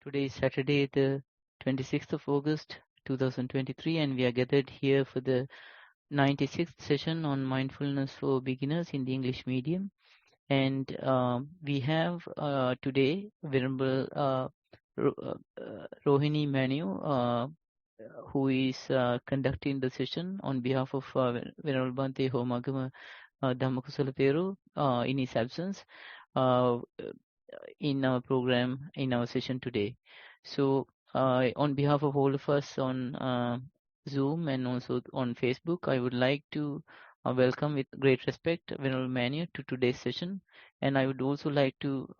Today is Saturday, the 26th of August 2023, and we are gathered here for the 96th session on mindfulness for beginners in the English medium. And we have today Venerable Rohini Manu, who is conducting the session on behalf of Venerable Bhante Homagama Dhamma Kusala Thero in his absence. In our program, in our session today. So, on behalf of all of us on Zoom and also on Facebook, I would like to welcome with great respect Venerable Manu to today's session. And I would also like to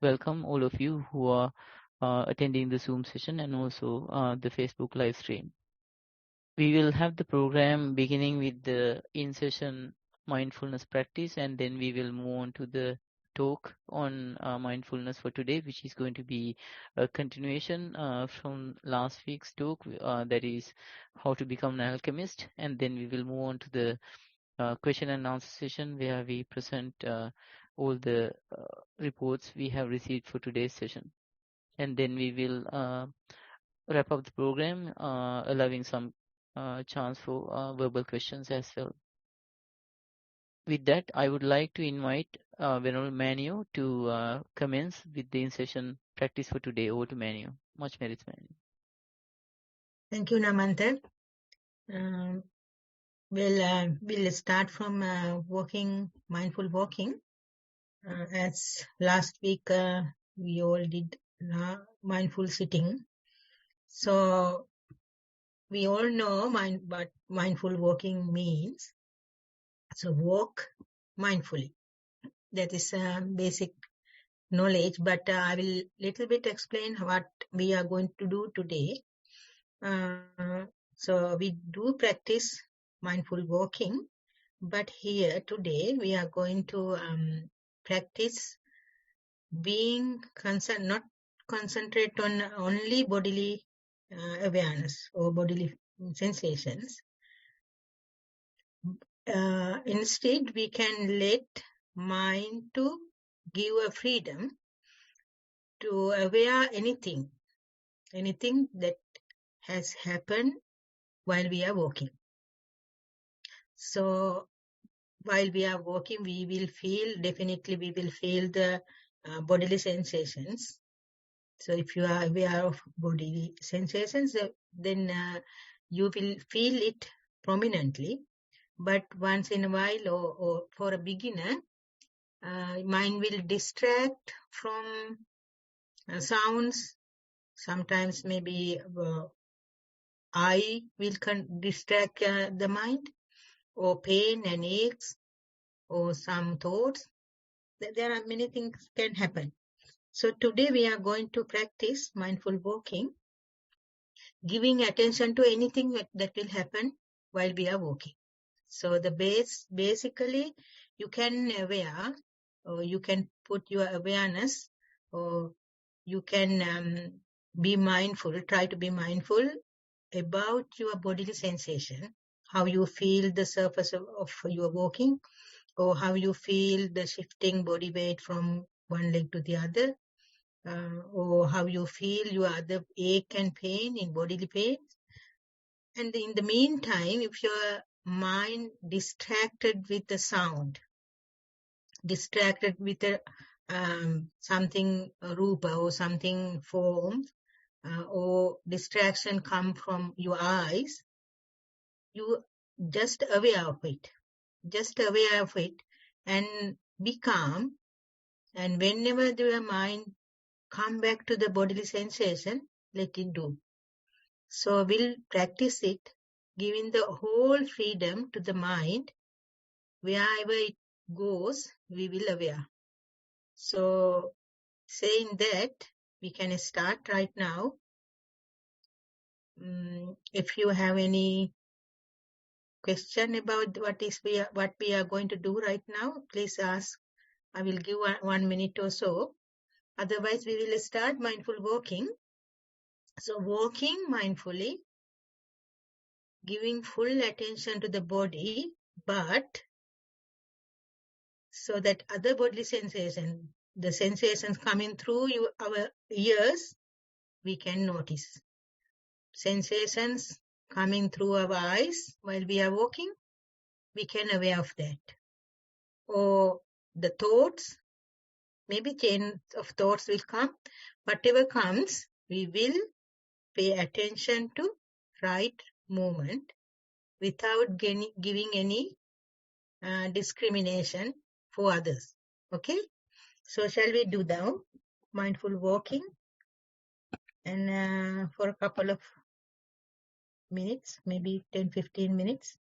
welcome all of you who are attending the Zoom session and also the Facebook live stream. We will have the program beginning with the in-session mindfulness practice, and then we will move on to the talk on mindfulness for today, which is going to be a continuation from last week's talk, that is how to become an alchemist. And then we will move on to the question and answer session where we present all the reports we have received for today's session. And then we will wrap up the program, allowing some chance for verbal questions as well. With that, I would like to invite Venerable Manu to commence with the in-session practice for today. Over to Manu. Much merits, Manu. Thank you, Namanta. We'll start from mindful walking. As last week, we all did mindful sitting. So we all know what mindful walking means. So walk mindfully. That is basic knowledge, but I will little bit explain what we are going to do today. So we do practice mindful walking, but here today we are going to practice being not concentrate on only bodily awareness or bodily sensations. Instead, we can let mind to give a freedom to aware anything that has happened while we are walking. So while we are walking, we will feel the bodily sensations. So if you are aware of bodily sensations, then you will feel it prominently. But once in a while, or for a beginner, mind will distract from sounds. Sometimes maybe eye will distract the mind, or pain and aches, or some thoughts. There are many things can happen. So today we are going to practice mindful walking, giving attention to anything that will happen while we are walking. So the basically, you can aware, or you can put your awareness, or you can be mindful, try to be mindful about your bodily sensation, how you feel the surface of your walking, or how you feel the shifting body weight from one leg to the other, or how you feel your other ache and pain in bodily pain. And in the meantime, if your mind distracted with the sound, distracted with something rupa or something form, or distraction come from your eyes, you just aware of it and be calm. And whenever your mind come back to the bodily sensation, let it do. So we'll practice it, giving the whole freedom to the mind. Wherever it goes, we will aware. So saying that, we can start right now. If you have any question about what we are going to do right now, please ask. I will give 1 minute or so. Otherwise, we will start mindful walking. So walking mindfully, giving full attention to the body, but so that other bodily sensation, the sensations coming through our ears, we can notice. Sensations coming through our eyes while we are walking, we can aware of that. Or the thoughts, maybe chain of thoughts will come. Whatever comes, we will pay attention to right movement without giving any discrimination for others. Okay? So shall we do now mindful walking and for a couple of minutes, maybe 10-15 minutes.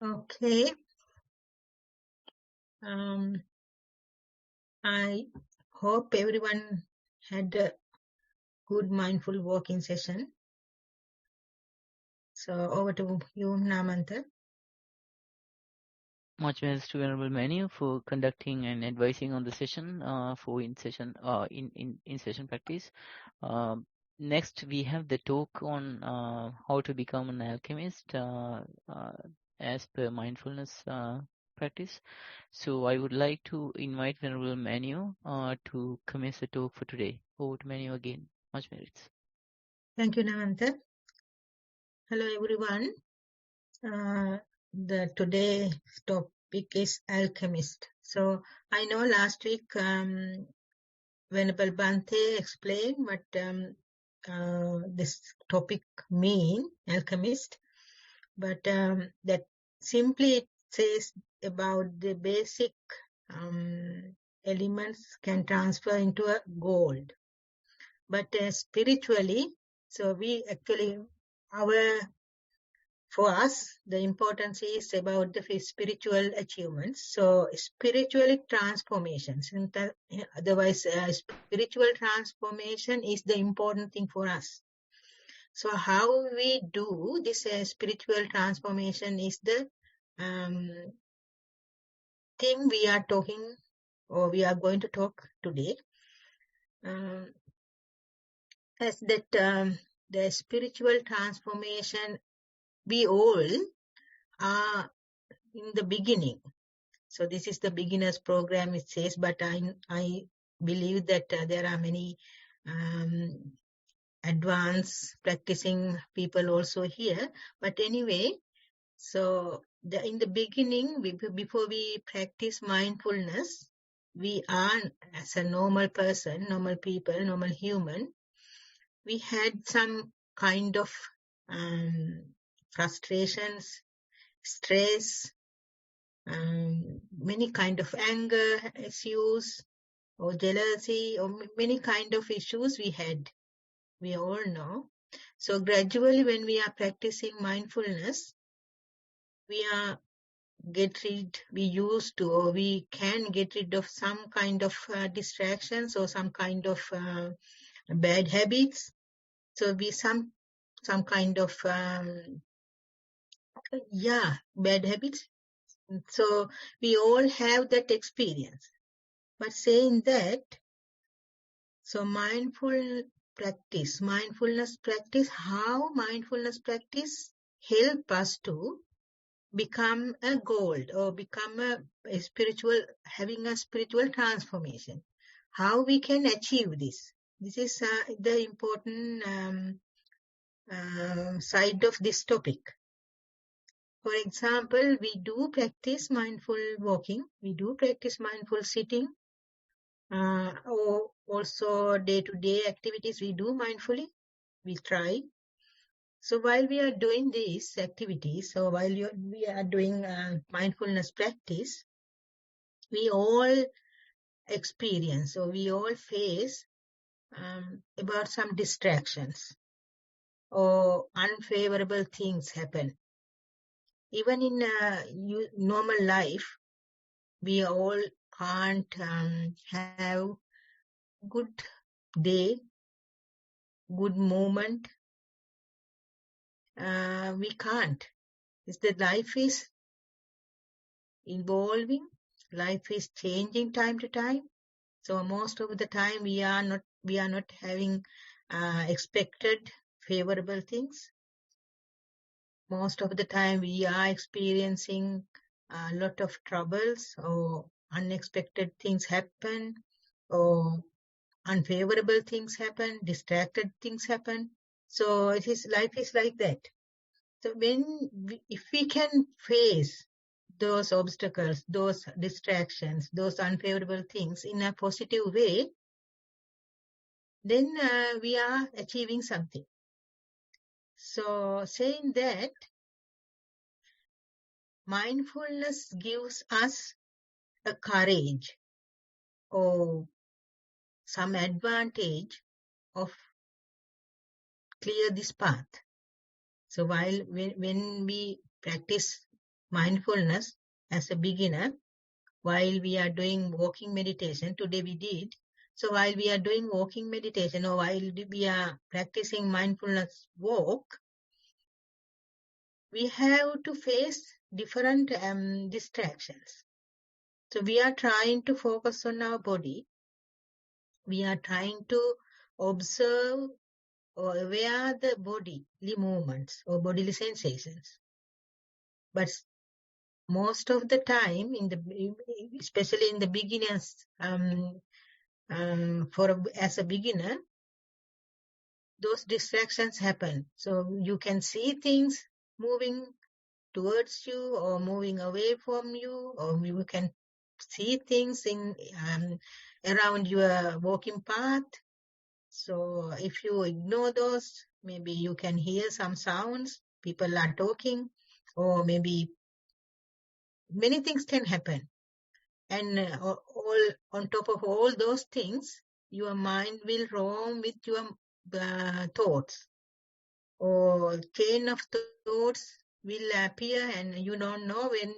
Okay. Um, I hope everyone had a good mindful walking session. So over to you, Namanta. Much thanks to Venerable Manu for conducting and advising on the session for in session practice. Um, Next, we have the talk on how to become an alchemist uh, as per mindfulness practice. So I would like to invite Venerable Manu to commence the talk for today. Over to Manu again. Much merits. Thank you, Namanta. Hello, everyone. The today's topic is alchemist. So I know last week Venerable Bhante explained what this topic mean, alchemist, but that simply it says about the basic elements can transfer into a gold. But spiritually, so we actually, for us, the importance is about the spiritual achievements. So spiritual transformations, otherwise spiritual transformation is the important thing for us. So how we do this spiritual transformation is the um, thing we are talking, or we are going to talk today. As that the spiritual transformation, we all are in the beginning. So this is the beginner's program, it says, but I believe that there are many advanced practicing people also here. But anyway, so in the beginning, before we practice mindfulness, we are, as a normal person, normal people, normal human, we had some kind of frustrations, stress, many kind of anger issues or jealousy or many kind of issues we had. We all know. So gradually when we are practicing mindfulness, we used to, or we can get rid of some kind of distractions or some kind of bad habits. So some kind of bad habits. So we all have that experience. But saying that, so mindfulness practice, how mindfulness practice help us to become a gold or become a spiritual, having a spiritual transformation. How we can achieve this? This is the important side of this topic. For example, we do practice mindful walking, we do practice mindful sitting, or also day-to-day activities we do mindfully, we try. So while we are doing these activities, so while we are doing mindfulness practice, we all experience, or we all face about some distractions or unfavorable things happen. Even in normal life, we all can't have good day, good moment. We can't. It's that life is evolving, life is changing time to time. So most of the time we are not having expected favorable things. Most of the time we are experiencing a lot of troubles, or unexpected things happen, or unfavorable things happen, distracted things happen. So life is like that. So if we can face those obstacles, those distractions, those unfavorable things in a positive way, then we are achieving something. So saying that, mindfulness gives us a courage or some advantage of clear this path. So when we practice mindfulness as a beginner while we are doing walking meditation. Today we did. So while we are doing walking meditation or while we are practicing mindfulness walk, we have to face different distractions. So we are trying to focus on our body. We are trying to observe or aware the bodily movements or bodily sensations. But most of the time, especially in the beginners, as a beginner, those distractions happen. So you can see things moving towards you or moving away from you, or you can see things in around your walking path. So if you ignore those, maybe you can hear some sounds, people are talking, or maybe many things can happen. And all on top of all those things, your mind will roam with your thoughts, or chain of thoughts will appear and you don't know when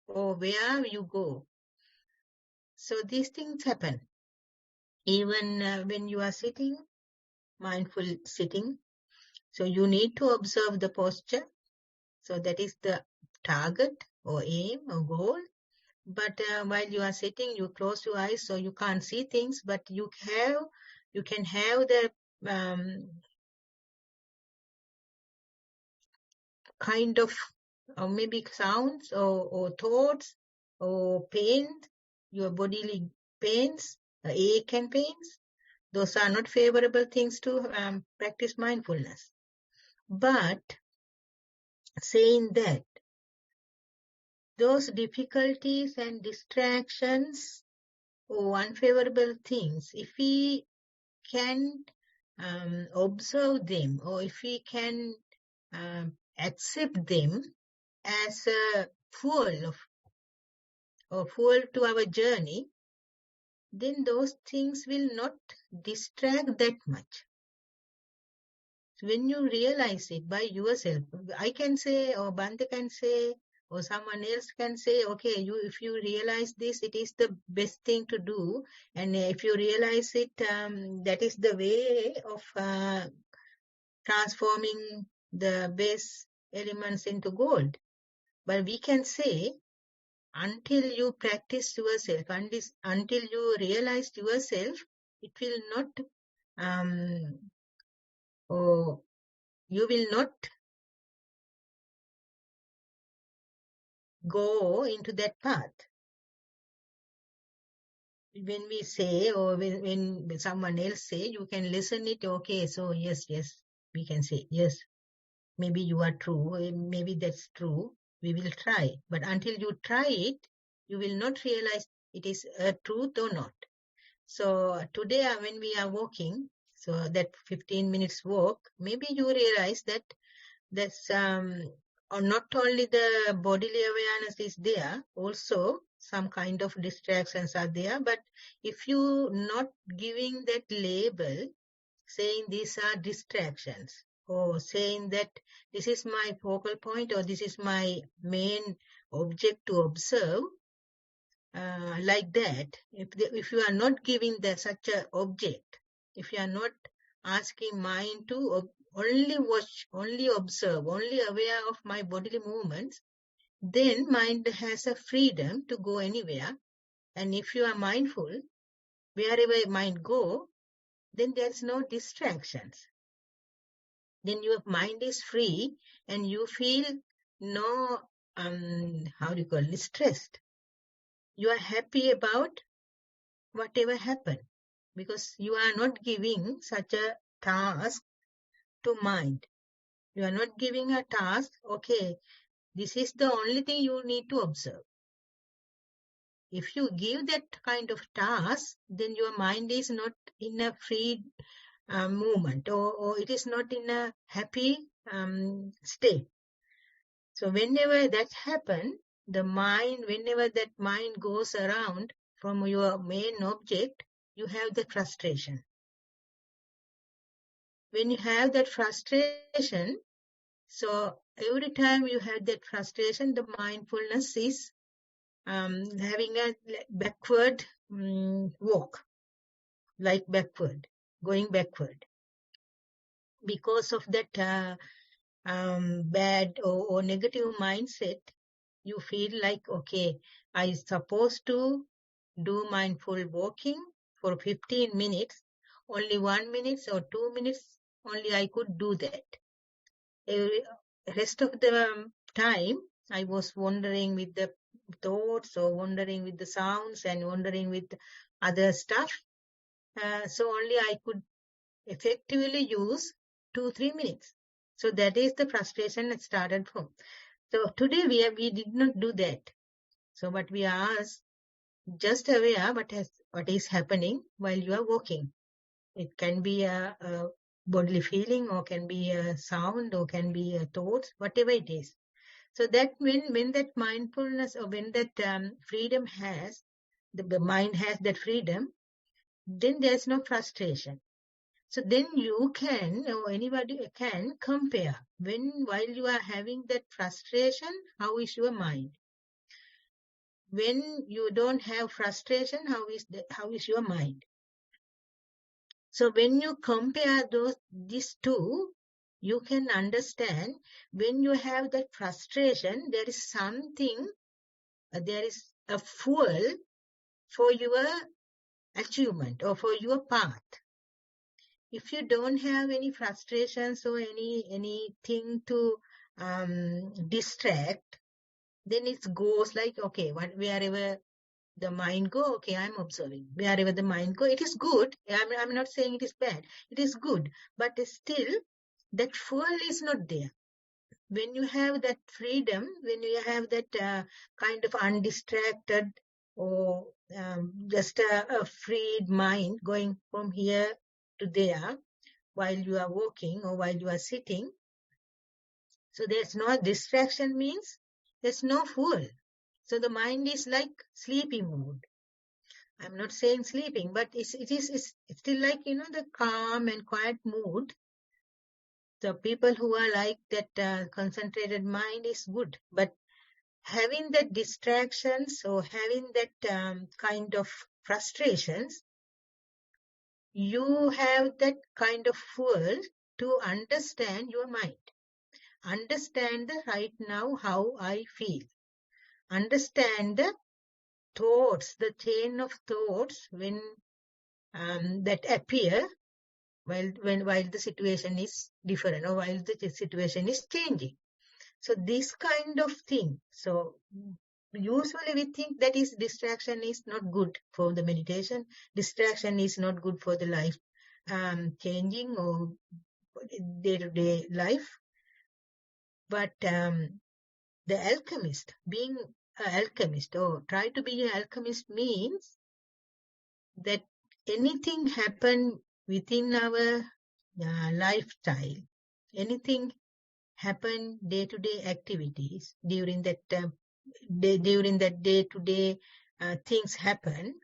or where you go. So these things happen. Even when you are sitting, mindful sitting, so you need to observe the posture. So that is the target or aim or goal. But while you are sitting, you close your eyes so you can't see things, but you can have the kind of maybe sounds or thoughts or pain, your bodily pains, ache and pains. Those are not favorable things to practice mindfulness. But saying that, those difficulties and distractions or unfavorable things, if we can observe them, or if we can accept them as a fuel to our journey, then those things will not distract that much. When you realize it by yourself, I can say, or Bante can say, or someone else can say, okay, if you realize this, it is the best thing to do. And if you realize it, that is the way of transforming the base elements into gold. But we can say, until you practice yourself, until you realize yourself, it will not, or you will not go into that path. When we say, or when someone else say, you can listen it, okay, so yes, we can say, yes, maybe you are true, maybe that's true, we will try. But until you try it, you will not realize it is a truth or not. So today when we are walking, so that 15 minutes walk, maybe you realize that that's or not only the bodily awareness is there, also some kind of distractions are there. But if you not giving that label, saying these are distractions, or saying that this is my focal point, or this is my main object to observe, like that, if you are not giving such a object, if you are not asking mind to only watch, only observe, only aware of my bodily movements, then mind has a freedom to go anywhere. And if you are mindful, wherever mind go, then there's no distractions. Then your mind is free and you feel no, how do you call it, stressed. You are happy about whatever happened, because you are not giving such a task to mind. You are not giving a task, okay, this is the only thing you need to observe. If you give that kind of task, then your mind is not in a free movement, or it is not in a happy state. So whenever that happens, whenever that mind goes around from your main object, you have the frustration. When you have that frustration, So every time you have that frustration, the mindfulness is having a backward walk, like backward, going backward. Because of that bad or negative mindset, you feel like, okay, I supposed to do mindful walking for 15 minutes, only 1 minute or 2 minutes, only I could do that. Rest of the time, I was wandering with the thoughts or wandering with the sounds and wandering with other stuff. So only I could effectively use 2-3 minutes. So that is the frustration that started from. So today we did not do that. So but we are just aware what is happening while you are walking. It can be a bodily feeling, or can be a sound, or can be a thoughts, whatever it is. So that when that mindfulness, or when that freedom has, the mind has that freedom, then there's no frustration. So then you can, or anybody can compare, while you are having that frustration, how is your mind? When you don't have frustration, how is your mind? So when you compare these two, you can understand, when you have that frustration, there is something, there is a fuel for your achievement or for your path. If you don't have any frustrations or anything to distract, then it goes like, okay, wherever the mind go, okay, I'm observing. Wherever the mind go, it is good. I'm not saying it is bad. It is good. But still, that fuel is not there. When you have that freedom, when you have that kind of undistracted, or just a freed mind going from here to there while you are walking or while you are sitting, so there's no distraction, means there's no fuel. So the mind is like sleeping mode. I'm not saying sleeping, but it's still like, the calm and quiet mood. The people who are like that concentrated mind is good. But having that distractions, or having that kind of frustrations, you have that kind of fuel to understand your mind. Understand the right now how I feel. Understand the thoughts, the chain of thoughts when that appear while the situation is different, or while the situation is changing. So this kind of thing. So usually we think that is distraction is not good for the meditation. Distraction is not good for the life changing or day-to-day life. But the alchemist, being an alchemist, or try to be an alchemist, means that anything happen within our lifestyle, anything happen day-to-day activities during that day-to-day things happen,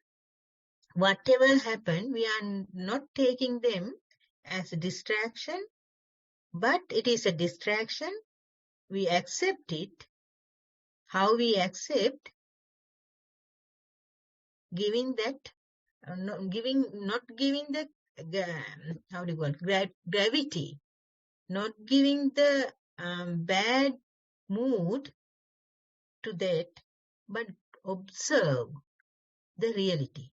whatever happen, we are not taking them as a distraction, but it is a distraction. We accept it. How we accept? Giving that, not giving the how do you call it? Gravity, not giving the bad mood to that, but observe the reality.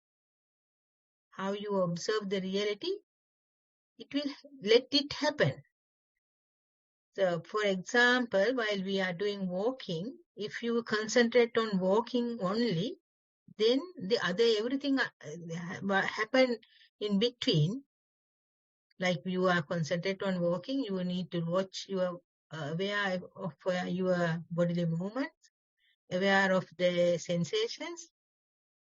How you observe the reality, it will let it happen. So, for example, while we are doing walking, if you concentrate on walking only, then the other everything happen in between. Like you are concentrate on walking, you need to watch your aware of your bodily movements, aware of the sensations.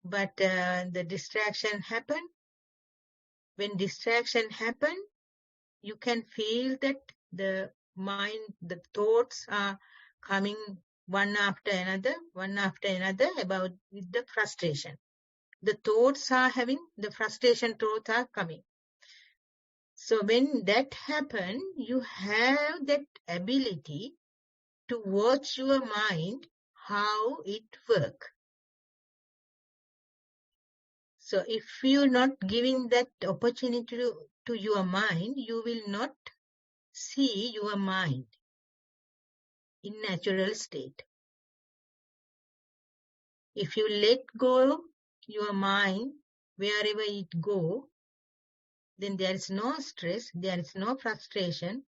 But the distraction happen. When distraction happen, you can feel that the mind, the thoughts are coming one after another about with the frustration. The thoughts are having, the frustration thoughts are coming. So when that happens, you have that ability to watch your mind, how it works. So if you're not giving that opportunity to your mind, you will not see your mind in natural state. If you let go your mind wherever it go, then there is no stress, there is no frustration,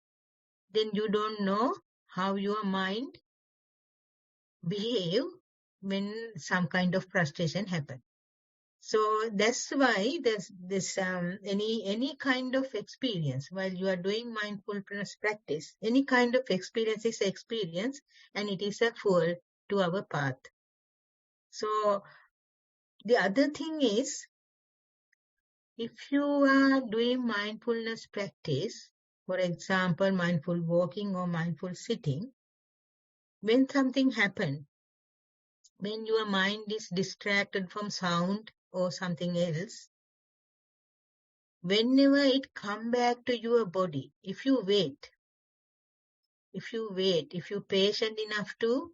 then you don't know how your mind behave when some kind of frustration happen. So that's why there's this any kind of experience while you are doing mindfulness practice, any kind of experience is experience, and it is a fuel to our path. So the other thing is, if you are doing mindfulness practice, for example, mindful walking or mindful sitting, when something happens, when your mind is distracted from sound or something else, whenever it come back to your body, if you wait, if you're patient enough to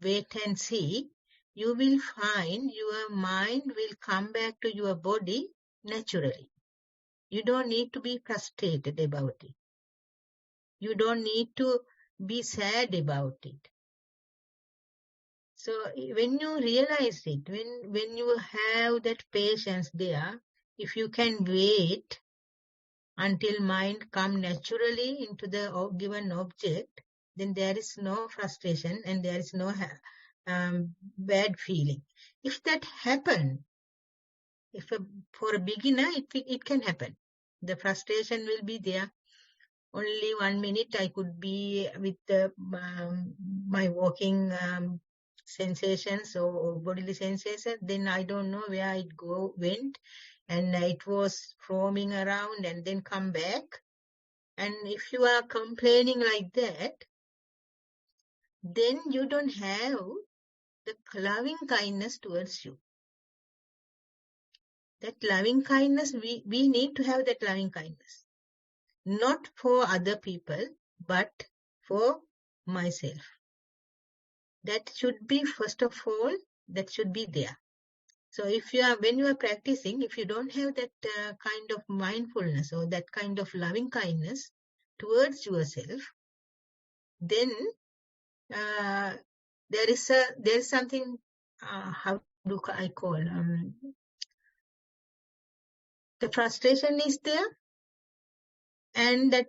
wait and see, you will find your mind will come back to your body naturally. You don't need to be frustrated about it. You don't need to be sad about it. So when you realize it, when you have that patience there, if you can wait until mind come naturally into the given object, then there is no frustration and there is no bad feeling. If that happen, for a beginner, it can happen. The frustration will be there. Only 1 minute I could be with my walking sensations or bodily sensations. Then I don't know where it went, and it was roaming around and then come back. And if you are complaining like that, then you don't have the loving kindness towards you. That loving kindness, we need to have that loving kindness. Not for other people, but for myself. That should be, first of all, that should be there. So when you are practicing, if you don't have that kind of mindfulness or that kind of loving kindness towards yourself, then there is something, how do I call, the frustration is there, and that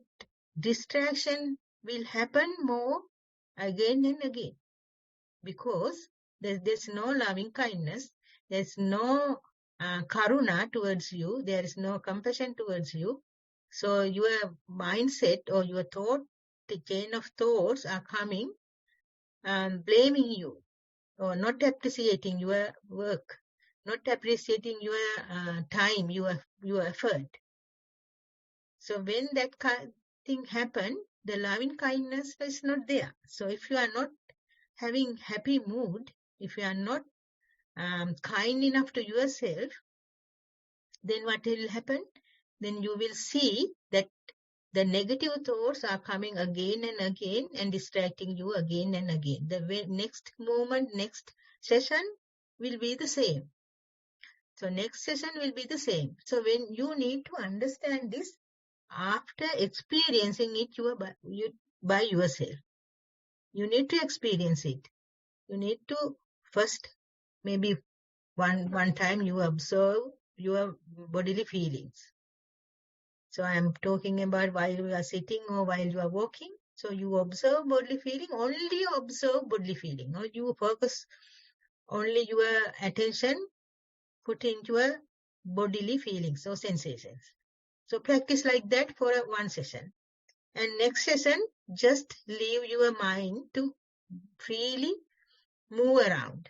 distraction will happen more again and again, because there's no loving kindness, there's no karuna towards you, there is no compassion towards you. So your mindset or your thought, the chain of thoughts are coming, blaming you, or not appreciating your work, not appreciating your time, your effort. So when that thing happen, the loving kindness is not there. So if you are not having happy mood, if you are not kind enough to yourself, then what will happen? Then you will see that the negative thoughts are coming again and again and distracting you again and again. The next moment, next session will be the same. So next session will be the same. So when you need to understand this after experiencing it by yourself, you need to experience it. You need to first, maybe one time you observe your bodily feelings. So I am talking about while you are sitting or while you are walking. So you observe bodily feeling, only observe bodily feeling. Or you focus only your attention put into your bodily feelings or sensations. So practice like that for one session. And next session, just leave your mind to freely move around.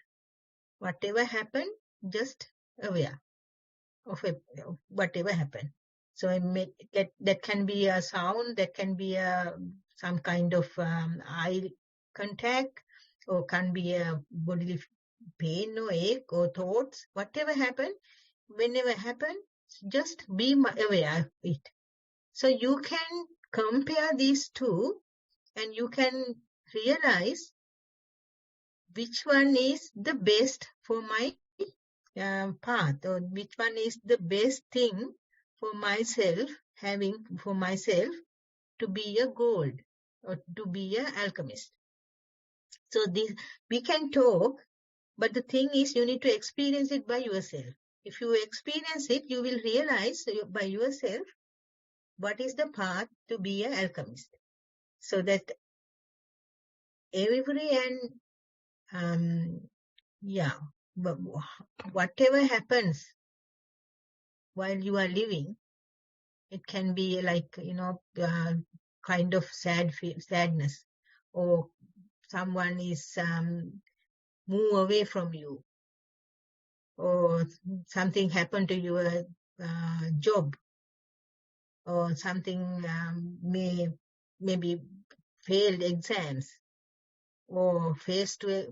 Whatever happened, just aware of whatever happened. So that can be a sound, that can be some kind of eye contact, or can be a bodily pain or ache or thoughts. Whatever happened, whenever happened, just be aware of it. So you can compare these two and you can realize which one is the best for my path, or which one is the best thing for myself, having for myself to be a gold or to be an alchemist. So this, we can talk, but the thing is you need to experience it by yourself. If you experience it, you will realize by yourself what is the path to be an alchemist. So that every and whatever happens while you are living, it can be like, kind of sadness, or someone is move away from you, or something happened to your job, or something maybe failed exams, or faced with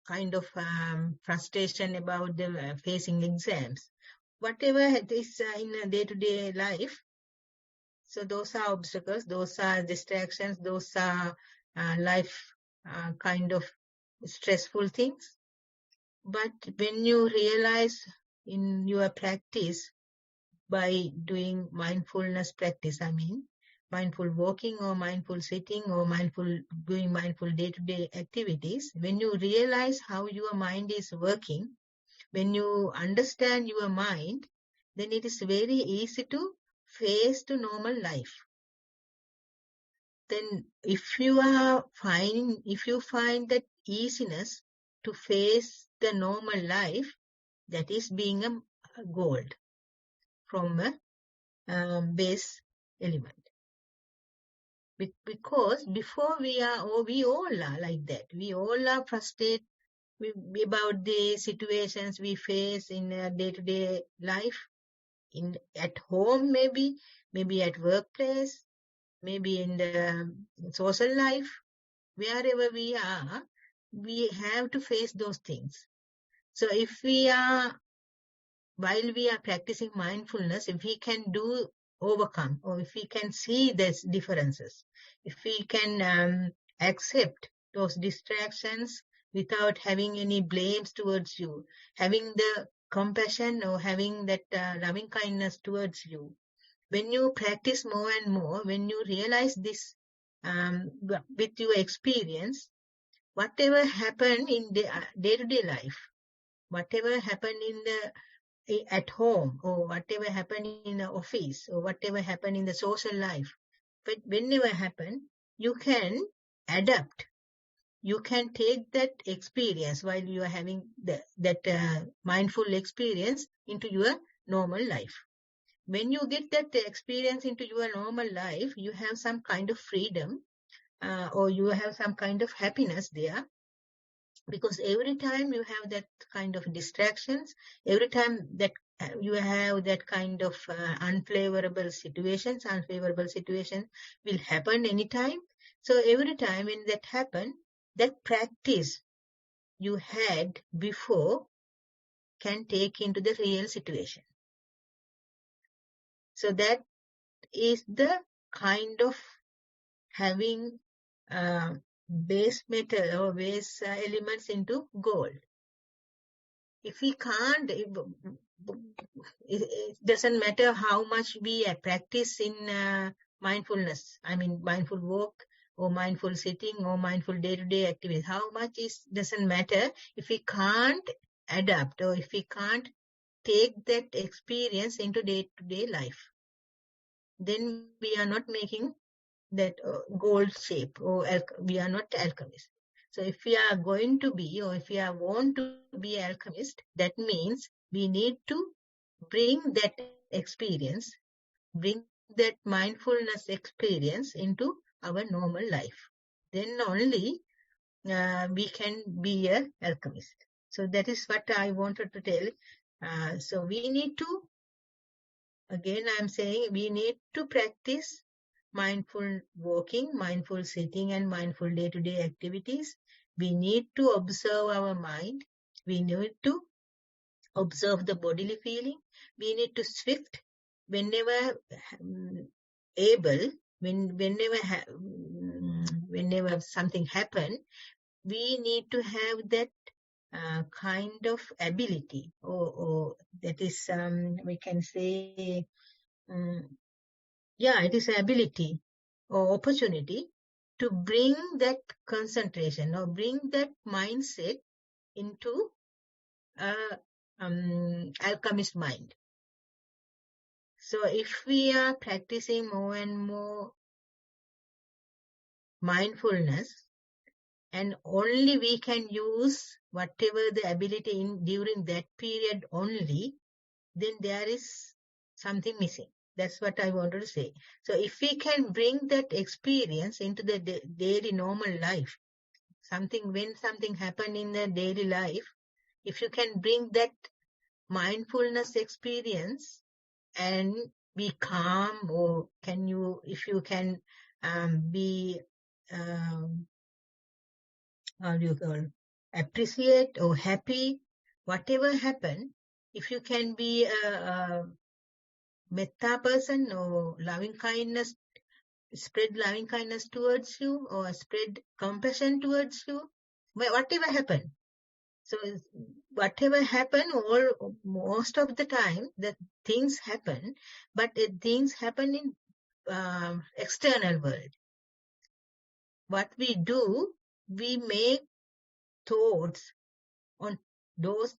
kind of frustration about the facing exams. Whatever it is in a day-to-day life, so those are obstacles, those are distractions, those are life kind of stressful things. But when you realize in your practice, by doing mindfulness practice, mindful walking or mindful sitting or doing mindful day-to-day activities, when you realize how your mind is working, when you understand your mind, then it is very easy to face to normal life. Then if you find that easiness to face the normal life, that is being a gold from a base element. Because before we all are like that. We all are frustrated about the situations we face in day-to-day life, at home, maybe at workplace, maybe in the social life, wherever we are, we have to face those things. So if while we are practicing mindfulness, if we can overcome, or if we can see these differences, if we can accept those distractions without having any blames towards you, having the compassion or having that loving kindness towards you, when you practice more and more, when you realize this with your experience, whatever happened in the day-to-day life, whatever happened at home, or whatever happened in the office, or whatever happened in the social life, but whenever happen, you can adapt. You can take that experience while you are having that mindful experience into your normal life. When you get that experience into your normal life, you have some kind of freedom, or you have some kind of happiness there. Because every time you have that kind of distractions, every time that you have that kind of unfavorable situations will happen anytime. So every time when that happen, that practice you had before can take into the real situation. So that is the kind of having base metal or base elements into gold. If we can't, it doesn't matter how much we practice in mindfulness, mindful walk or mindful sitting or mindful day-to-day activities, how much doesn't matter if we can't adapt, or if we can't take that experience into day-to-day life. Then we are not making that gold shape, or we are not alchemists. So if we are going to be, or if we are want to be alchemist, that means we need to bring that experience, bring that mindfulness experience into our normal life. Then only we can be an alchemist. So that is what I wanted to tell. So we need to, again I am saying, we need to practice mindful walking, mindful sitting, and mindful day-to-day activities. We need to observe our mind. We need to observe the bodily feeling. We need to shift whenever able, whenever something happen, we need to have that kind of ability, or that is, we can say, it is ability or opportunity to bring that concentration or bring that mindset into alchemist mind. So if we are practicing more and more mindfulness, and only we can use whatever the ability in during that period only, then there is something missing. That's what I wanted to say. So if we can bring that experience into the daily normal life, when something happen in the daily life, if you can bring that mindfulness experience and be calm, or if you can be, how do you call, appreciate or happy, whatever happen, if you can be a metta person or loving kindness, spread loving kindness towards you or spread compassion towards you, whatever happen. So whatever happen, most of the time that things happen, but things happen in external world. What we do, we make thoughts on those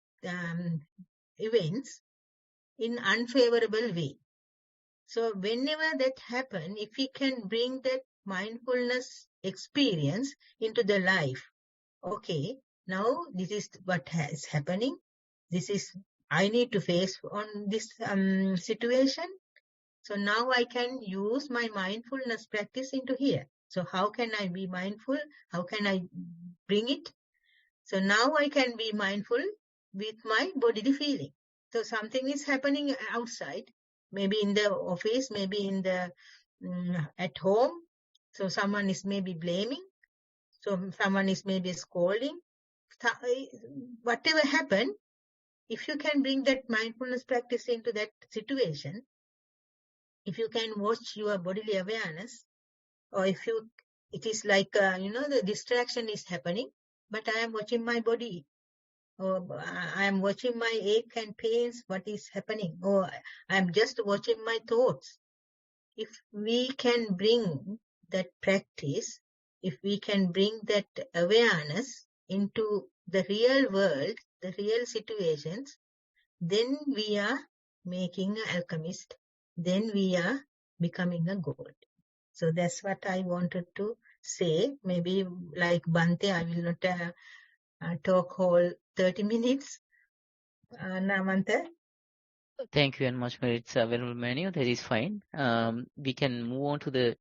events in unfavorable way. So whenever that happen, if we can bring that mindfulness experience into the life, okay, now this is what is happening. I need to face on this situation. So now I can use my mindfulness practice into here. So how can I be mindful? How can I bring it? So now I can be mindful with my bodily feeling. So something is happening outside, maybe in the office, maybe in the at home. So someone is maybe blaming. So someone is maybe scolding. Whatever happened, if you can bring that mindfulness practice into that situation, if you can watch your bodily awareness, or it is like, the distraction is happening, but I am watching my body, or I am watching my ache and pains, what is happening, or I am just watching my thoughts. If we can bring that practice, if we can bring that awareness into the real world, the real situations, then we are making an alchemist. Then we are becoming a god. So that's what I wanted to say. Maybe like Bhante, I will not talk whole 30 minutes. Namanta? Thank you very much, Merit. Venerable Manu. That is fine. We can move on to the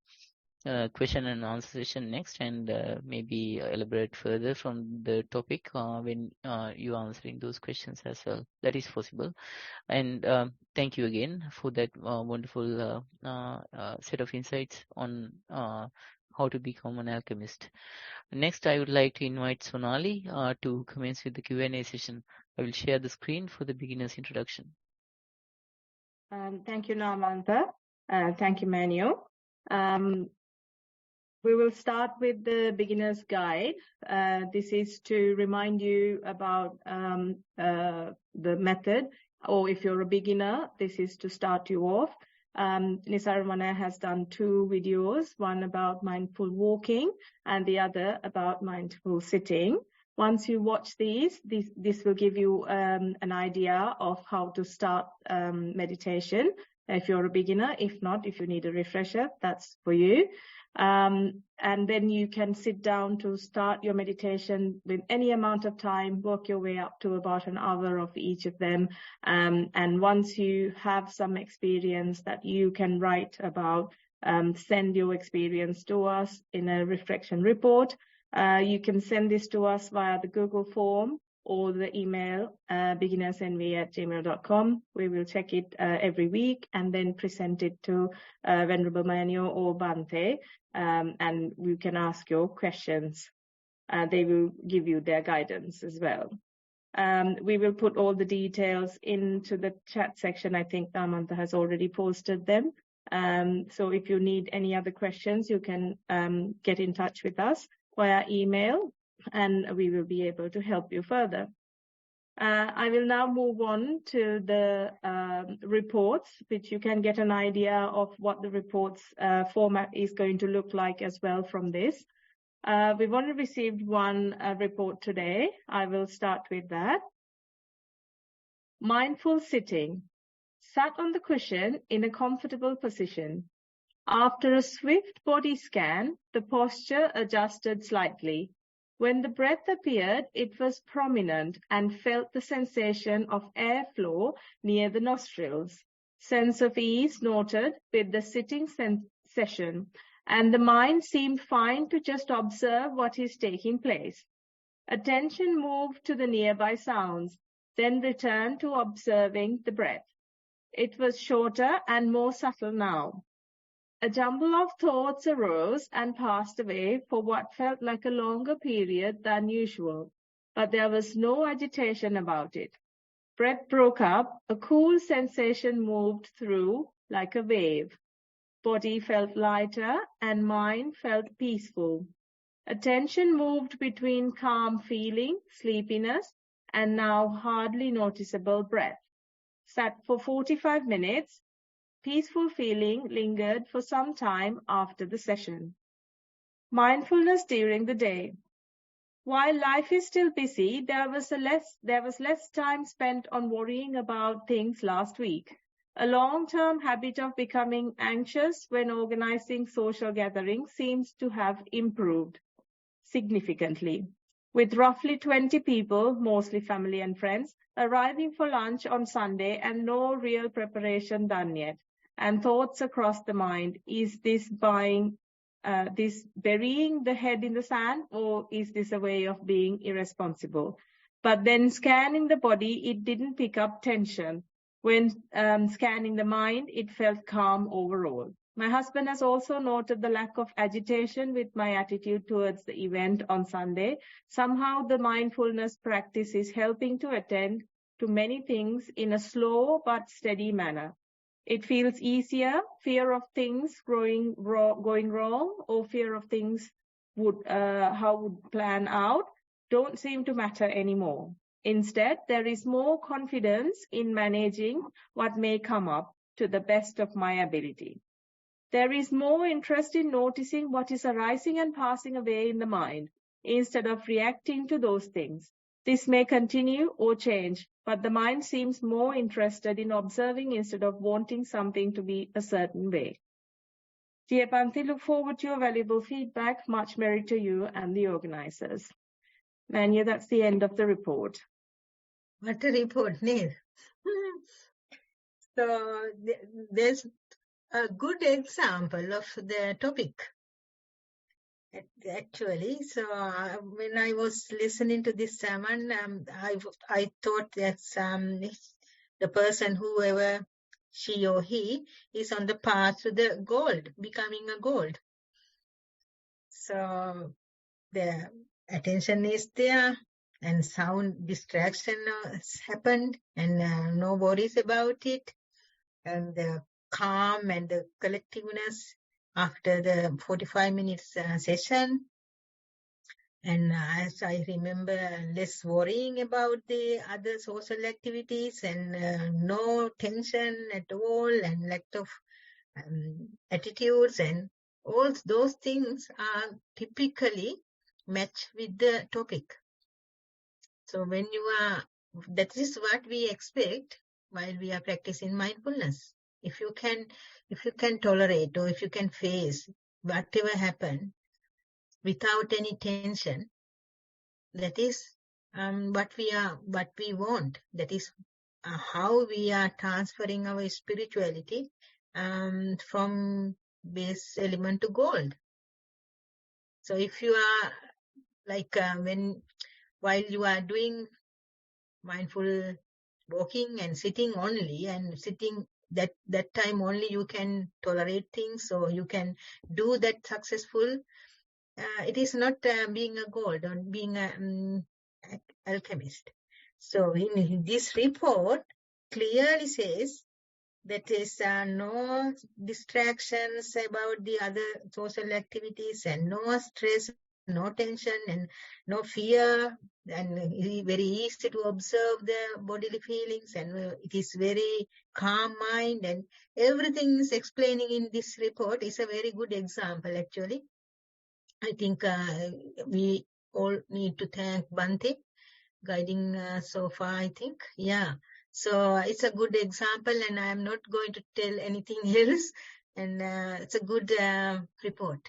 question and answer session next, and maybe elaborate further from the topic when you are answering those questions as well. That is possible. And thank you again for that wonderful set of insights on how to become an alchemist. Next, I would like to invite Sonali to commence with the Q&A session. I will share the screen for the beginner's introduction. Thank you, Namanta. Thank you, Manu. We will start with the beginner's guide. This is to remind you about the method, or if you're a beginner, this is to start you off. Nissarana has done 2 videos, one about mindful walking and the other about mindful sitting. Once you watch this will give you an idea of how to start meditation if you're a beginner. If not, if you need a refresher, that's for you. And then you can sit down to start your meditation with any amount of time, work your way up to about an hour of each of them. And once you have some experience that you can write about, send your experience to us in a reflection report. You can send this to us via the Google form or the email beginnersnv@gmail.com. We will check it every week and then present it to Venerable Manu or Bhante, and you can ask your questions. They will give you their guidance as well. We will put all the details into the chat section. I think Damanta has already posted them. So if you need any other questions, you can get in touch with us via email, and we will be able to help you further. I will now move on to the reports, which you can get an idea of what the reports format is going to look like as well from this. We've only received one report today. I will start with that. Mindful sitting. Sat on the cushion in a comfortable position. After a swift body scan, the posture adjusted slightly. When the breath appeared, it was prominent and felt the sensation of airflow near the nostrils. Sense of ease noted with the sitting session, and the mind seemed fine to just observe what is taking place. Attention moved to the nearby sounds, then returned to observing the breath. It was shorter and more subtle now. A jumble of thoughts arose and passed away for what felt like a longer period than usual, but there was no agitation about it. Breath broke up, a cool sensation moved through like a wave. Body felt lighter and mind felt peaceful. Attention moved between calm feeling, sleepiness, and now hardly noticeable breath. Sat for 45 minutes. Peaceful feeling lingered for some time after the session. Mindfulness during the day. While life is still busy, there was less time spent on worrying about things last week. A long-term habit of becoming anxious when organizing social gatherings seems to have improved significantly, with roughly 20 people, mostly family and friends, arriving for lunch on Sunday and no real preparation done yet. And thoughts across the mind, is this burying the head in the sand, or is this a way of being irresponsible? But then scanning the body, it didn't pick up tension. When scanning the mind, it felt calm overall. My husband has also noted the lack of agitation with my attitude towards the event on Sunday. Somehow the mindfulness practice is helping to attend to many things in a slow but steady manner. It feels easier. Fear of things going wrong, or fear of things how would plan out don't seem to matter anymore. Instead, there is more confidence in managing what may come up to the best of my ability. There is more interest in noticing what is arising and passing away in the mind, instead of reacting to those things. This may continue or change, but the mind seems more interested in observing instead of wanting something to be a certain way. Dear Bhante, look forward to your valuable feedback. Much merit to you and the organizers. Vanaya, that's the end of the report. What a report, Neil. So there's a good example of the topic. Actually, so when I was listening to this sermon, I thought that the person, whoever she or he, is on the path to the gold, becoming a gold. So the attention is there, and sound distraction has happened, and no worries about it, and the calm and the collectiveness after the 45 minutes session. And as I remember, less worrying about the other social activities, and no tension at all, and lack of attitudes, and all those things are typically match with the topic. So when that is what we expect while we are practicing mindfulness. If you can tolerate, or if you can face whatever happens without any tension, that is what we want. That is how we are transferring our spirituality from base element to gold. So if you are like while you are doing mindful walking and sitting only, and sitting that time only you can tolerate things, so you can do that successful. It is not being a gold or being an alchemist. So in this report clearly says that is no distractions about the other social activities and no stress, no tension and no fear, and very easy to observe the bodily feelings, and it is very calm mind, and everything is explaining in this report is a very good example actually. I think we all need to thank Bhante guiding so far, I think. Yeah. So it's a good example, and I'm not going to tell anything else. And it's a good report.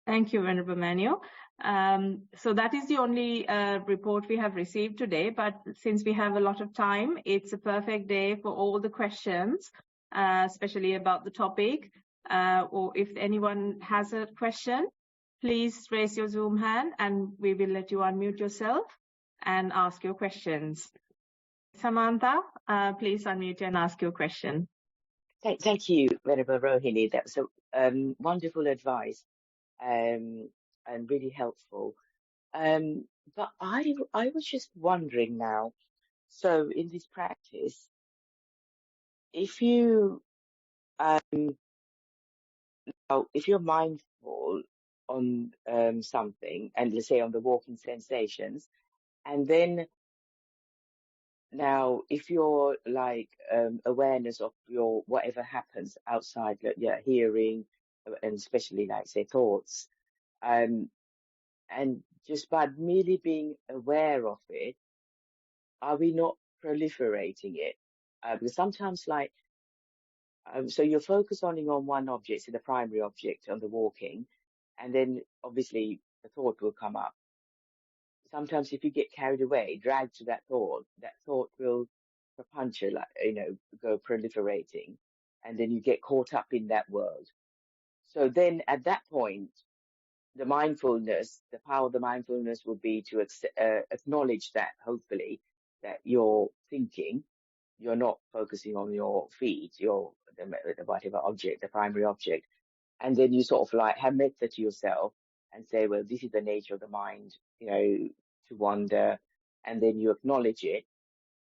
Thank you, Venerable Manuel. So that is the only report we have received today, but since we have a lot of time, it's a perfect day for all the questions, especially about the topic. Or if anyone has a question, please raise your Zoom hand and we will let you unmute yourself and ask your questions. Samantha, please unmute and ask your question. Thank you, Venerable Rohini. That was a wonderful advice and really helpful. But I was just wondering now, so in this practice, if you if you're mindful on something, and let's say on the walking sensations, and then now if you're like awareness of your whatever happens outside, like your hearing, and especially like say thoughts, and just by merely being aware of it, are we not proliferating it? Because sometimes like so you're focusing on one object, so the primary object on the walking, and then obviously the thought will come up. Sometimes if you get carried away, dragged to that thought will propunture, like, go proliferating, and then you get caught up in that world. So then at that point, the mindfulness, the power of the mindfulness would be to acknowledge that, hopefully, that you're thinking, you're not focusing on your feet, the whatever object, the primary object, and then you sort of like have metta to yourself and say, well, this is the nature of the mind, to wander, and then you acknowledge it,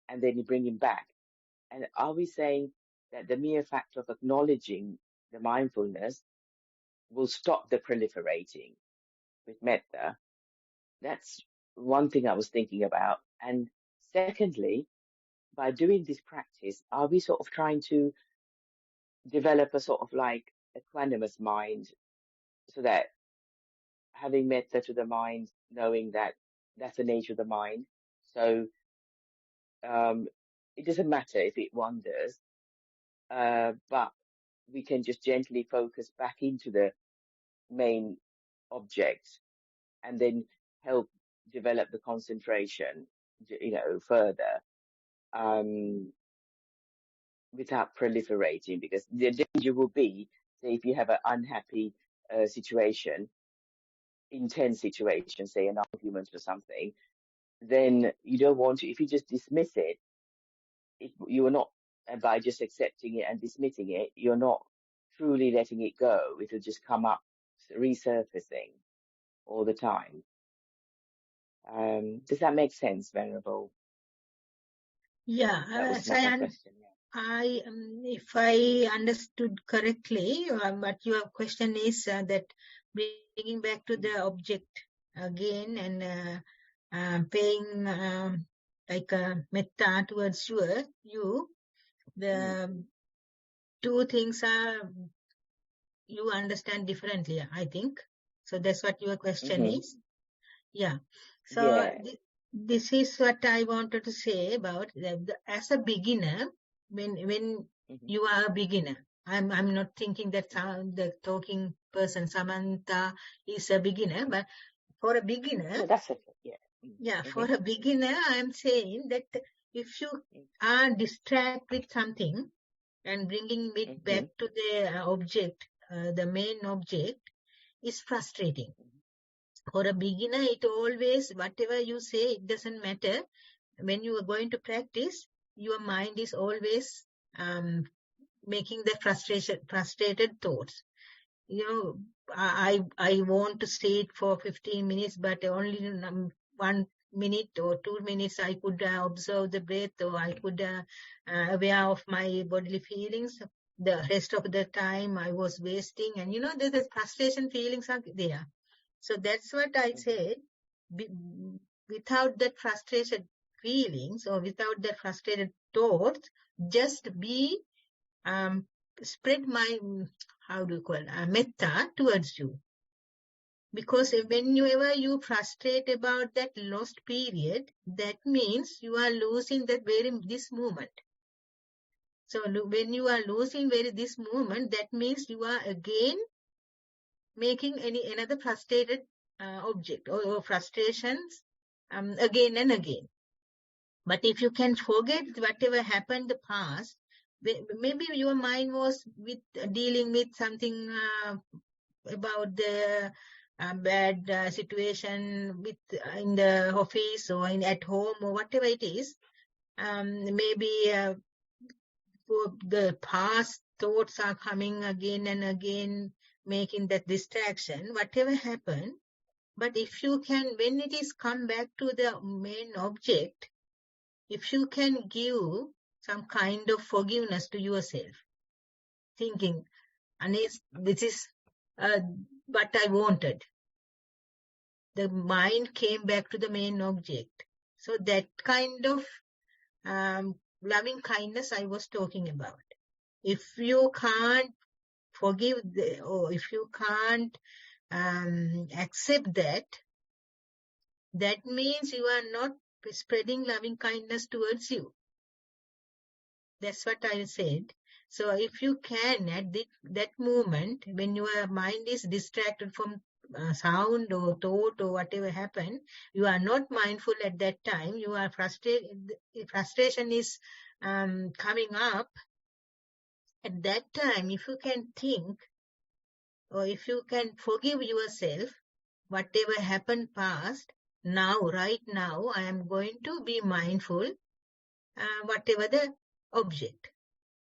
and then you bring him back. And are we saying that the mere fact of acknowledging the mindfulness will stop the proliferating with metta? That's one thing I was thinking about. And secondly, by doing this practice, are we sort of trying to develop a sort of like equanimous mind, so that having metta to the mind, knowing that that's the nature of the mind, so it doesn't matter if it wanders, but we can just gently focus back into the main object and then help develop the concentration, further, without proliferating, because the danger will be, say, if you have an unhappy situation, intense situation, say an argument or something, then you don't want to, if you just dismiss it, you are not, by just accepting it and dismissing it, you're not truly letting it go. It'll just come up, resurfacing all the time. Does that make sense, Venerable? Yeah, That was as my question. Yeah. if I understood correctly, what your question is that bringing back to the object again and paying like metta towards you, the two things are you understand differently, I think. So that's what your question is. Yeah. So yeah. This is what I wanted to say about as a beginner, when you are a beginner. I'm not thinking that the talking person Samantha is a beginner, but for a beginner, No, that's okay. Yeah. Yeah, for a beginner, I'm saying that if you are distracted with something and bringing it back to the object, the main object, is frustrating. For a beginner, it always, whatever you say, it doesn't matter. When you are going to practice, your mind is always making the frustrated thoughts. I want to sit for 15 minutes, but only one minute or 2 minutes, I could observe the breath, or I could aware of my bodily feelings. The rest of the time I was wasting, and the frustration feelings are there. So that's what I said. Without that frustrated feelings or without that frustrated thoughts, just be spread my metta towards you. Because whenever you frustrate about that lost period, that means you are losing this moment. So when you are losing this moment, that means you are again making another frustrated object or frustrations again and again. But if you can forget whatever happened in the past, maybe your mind was dealing with something about the bad situation in the office or at home or whatever it is. Maybe the past thoughts are coming again and again, making that distraction, whatever happened. But if you can, when it is come back to the main object, if you can give some kind of forgiveness to yourself, thinking, this is what I wanted. The mind came back to the main object. So that kind of loving kindness I was talking about. If you can't forgive or if you can't accept that, that means you are not spreading loving kindness towards you. That's what I said. So if you can, at that moment, when your mind is distracted from sound or thought or whatever happened, you are not mindful at that time. You are frustrated. Frustration is coming up. At that time, if you can think or if you can forgive yourself, whatever happened past, right now, I am going to be mindful, whatever the object.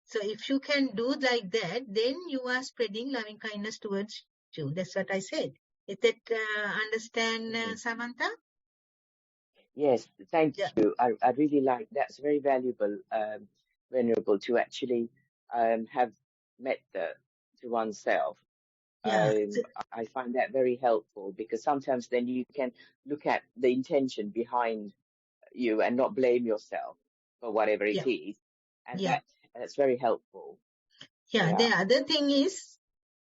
So if you can do like that, then you are spreading loving kindness towards you. That's what I said. Is that understand, Samantha? Yes, thank Yeah. you. I really like that's very valuable, Venerable, to actually have metta to oneself. Yeah. I find that very helpful because sometimes then you can look at the intention behind you and not blame yourself for whatever it Yeah. is, and Yeah. that's very helpful. Yeah. Yeah. The other thing is,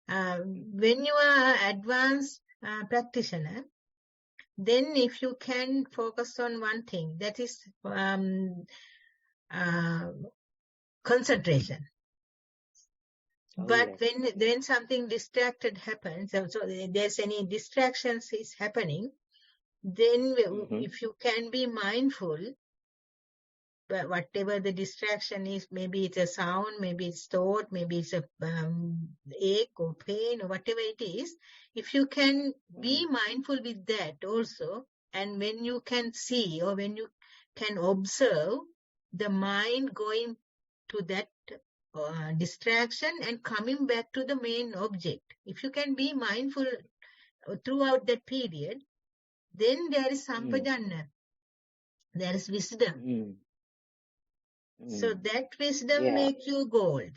when you are advanced practitioner, then if you can focus on one thing, that is concentration. Oh, But yes. when something distracted happens, so there's any distractions is happening, then if you can be mindful, but whatever the distraction is, maybe it's a sound, maybe it's thought, maybe it's a ache or pain or whatever it is, if you can be mindful with that also, and when you can see or when you can observe the mind going to that distraction and coming back to the main object, if you can be mindful throughout that period, then there is sampajanna, there is wisdom. So that wisdom make you gold.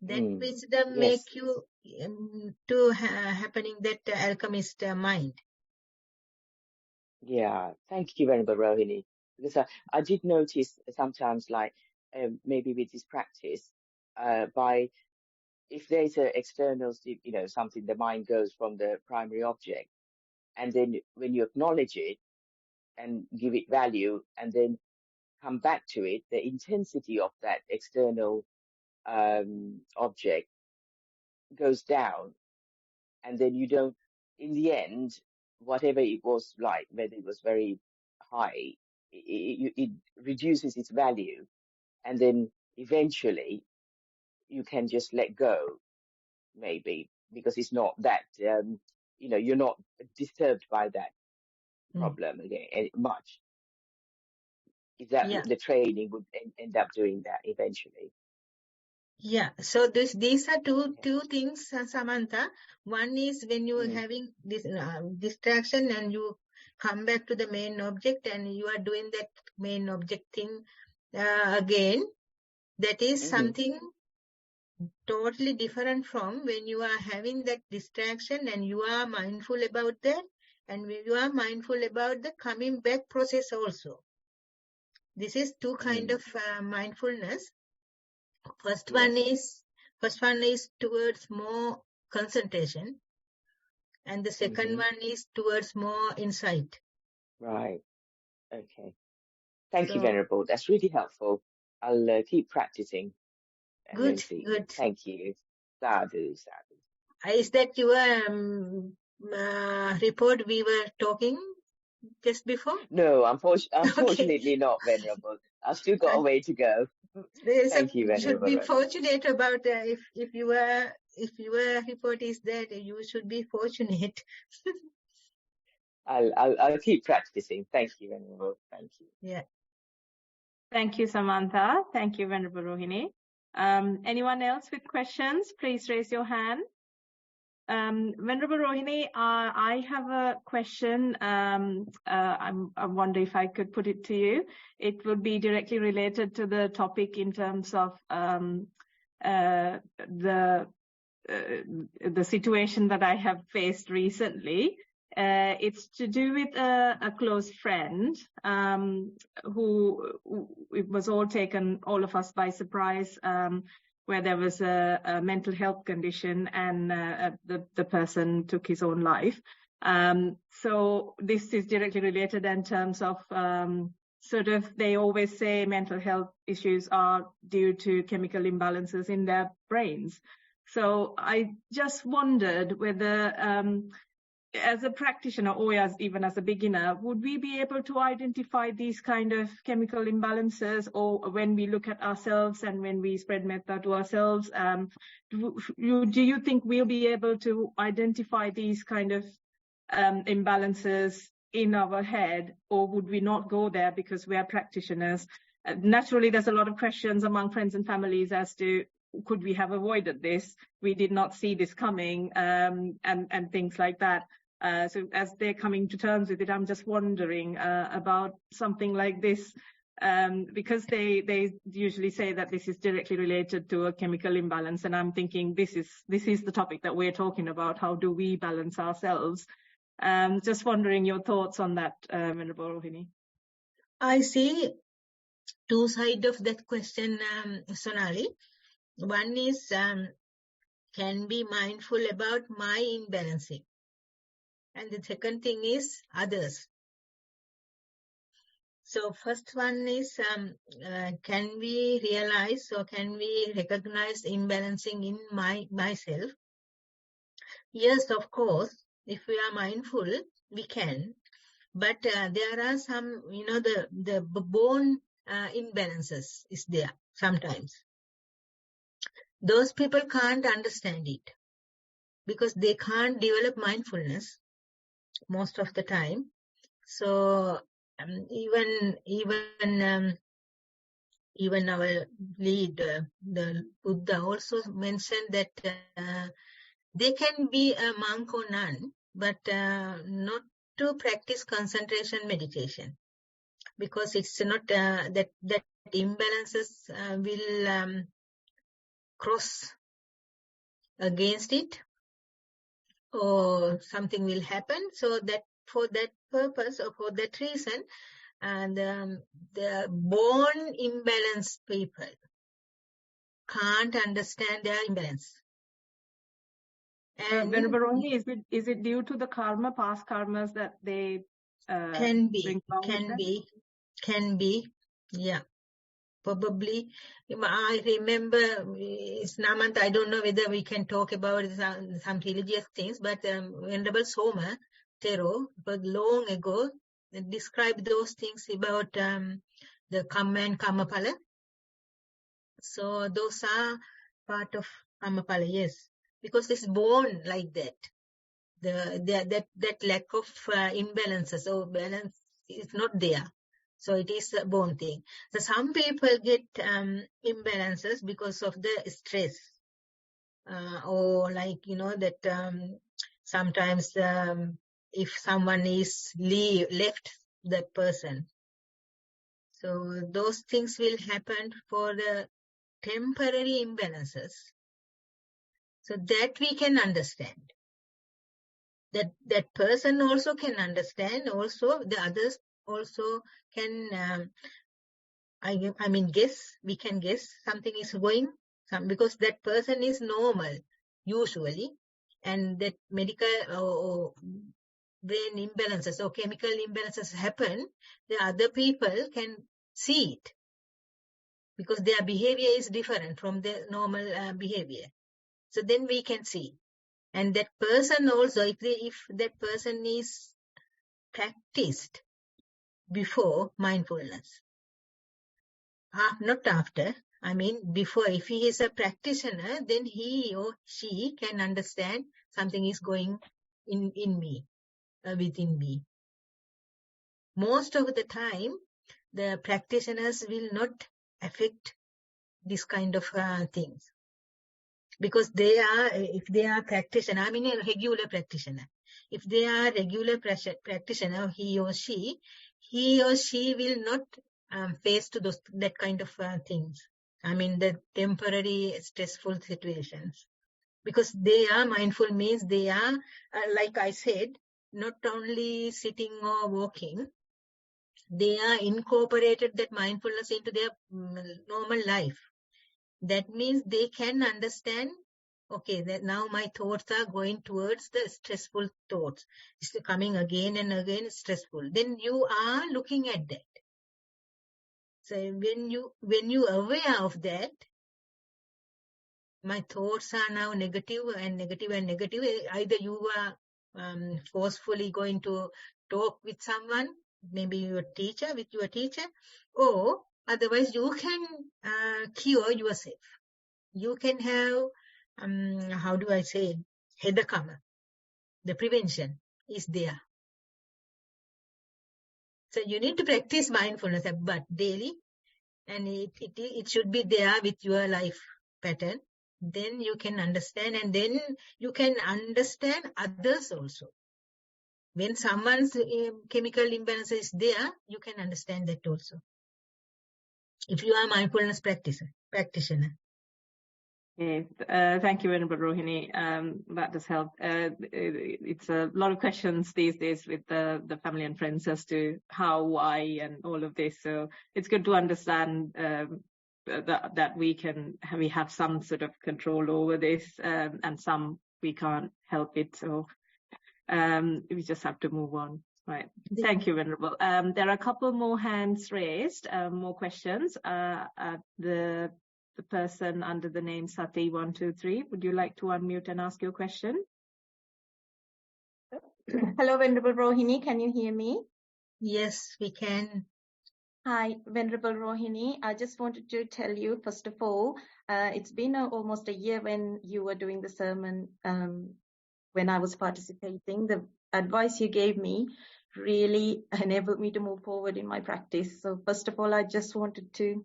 That wisdom make you to happening that alchemist mind. Yeah, thank you very much, Rohini. Because I did notice sometimes, like maybe with this practice, if there's an external, something, the mind goes from the primary object, and then when you acknowledge it and give it value, and then come back to it, the intensity of that external object goes down, and then you don't, in the end, whatever it was like, whether it was very high, it reduces its value, and then eventually you can just let go, maybe, because it's not that, you're not disturbed by that problem again much. Is that the training would end up doing that eventually? Yeah, so these are two things, Samantha. One is when you are having this distraction and you come back to the main object and you are doing that main object thing again. That is something totally different from when you are having that distraction and you are mindful about that, and when you are mindful about the coming back process also. This is two kind of mindfulness. First one is towards more concentration, and the second one is towards more insight. Right. Okay. Thank you, Venerable. That's really helpful. I'll keep practicing and then see. Good. Thank you. Sadhu. Is that your report we were talking just before? No, unfortunately not, Venerable. I've still got a way to go. Thank you, You should be Venerable. fortunate about if your report is that, you should be fortunate. I'll keep practicing. Thank you, Venerable. Thank you. Yeah. Thank you, Samantha. Thank you, Venerable Rohini. Anyone else with questions? Please raise your hand. Venerable Rohini, I have a question. I wonder if I could put it to you. It would be directly related to the topic in terms of the situation that I have faced recently. It's to do with a close friend who it was all of us by surprise, where there was a mental health condition and the person took his own life. So this is directly related in terms of sort of, they always say mental health issues are due to chemical imbalances in their brains. So I just wondered whether as a practitioner or even as a beginner, would we be able to identify these kind of chemical imbalances, or when we look at ourselves and when we spread metta to ourselves, do you think we'll be able to identify these kind of imbalances in our head, or would we not go there because we are practitioners? Naturally, there's a lot of questions among friends and families as to, could we have avoided this? We did not see this coming, and things like that. So as they're coming to terms with it, I'm just wondering about something like this, because they usually say that this is directly related to a chemical imbalance, and I'm thinking this is the topic that we're talking about. How do we balance ourselves? Just wondering your thoughts on that, Venerable Rohini. I see two sides of that question, Sonali. One is can be mindful about my imbalancing. And the second thing is others. So first one is, can we realize or can we recognize imbalancing in myself? Yes, of course, if we are mindful, we can. But there are some, the born imbalances is there sometimes. Those people can't understand it because they can't develop mindfulness most of the time. So even our leader, the Buddha, also mentioned that they can be a monk or nun, but not to practice concentration meditation, because it's not that imbalances will cross against it, or something will happen. So that for that purpose or for that reason, and the born imbalanced people can't understand their imbalance. And Venerable Rohini, is it due to the karma, past karmas that they can be, yeah. Probably. I remember, Namant, I don't know whether we can talk about some religious things, but Venerable Soma, Thero, but long ago, described those things about the karma and karmapala. So those are part of karmapala, yes. Because it's born like that. That lack of imbalances or balance is not there. So it is a born thing. So some people get imbalances because of the stress, or like, that sometimes if someone is left that person. So those things will happen for the temporary imbalances. So that we can understand. That person also can understand. Also, the others also can. I mean, guess. We can guess something is going. Because that person is normal usually, and that medical or brain imbalances or chemical imbalances happen. The other people can see it because their behavior is different from the normal behavior. So then we can see. And that person also, if that person is practiced before mindfulness, not after, I mean before, if he is a practitioner, then he or she can understand something is going in me, within me. Most of the time, the practitioners will not affect this kind of things. Because if they are practitioner, I mean a regular practitioner. If they are regular practitioner, he or she will not face to that kind of things. I mean the temporary stressful situations. Because they are mindful means they are, like I said, not only sitting or walking, they are incorporated that mindfulness into their normal life. That means they can understand, okay, that now my thoughts are going towards the stressful thoughts. It's coming again and again, stressful. Then you are looking at that. So when you aware of that, my thoughts are now negative and negative and negative. Either you are forcefully going to talk with someone, maybe your teacher, or otherwise you can cure yourself. You can have, how do I say, hedakama. The prevention is there. So you need to practice mindfulness, but daily, and it should be there with your life pattern. Then you can understand, and then you can understand others also. When someone's chemical imbalance is there, you can understand that also. If you are a mindfulness practitioner. Yes, thank you, Venerable Rohini. That does help. It's a lot of questions these days with the family and friends as to how, why, and all of this. So it's good to understand that we have some sort of control over this, and some we can't help it. So we just have to move on. Right. Thank you, Venerable. There are a couple more hands raised, more questions. The person under the name Sati123, would you like to unmute and ask your question? Hello, Venerable Rohini. Can you hear me? Yes, we can. Hi, Venerable Rohini. I just wanted to tell you, first of all, it's been almost a year when you were doing the sermon, when I was participating. The advice you gave me really enabled me to move forward in my practice. So first of all, I just wanted to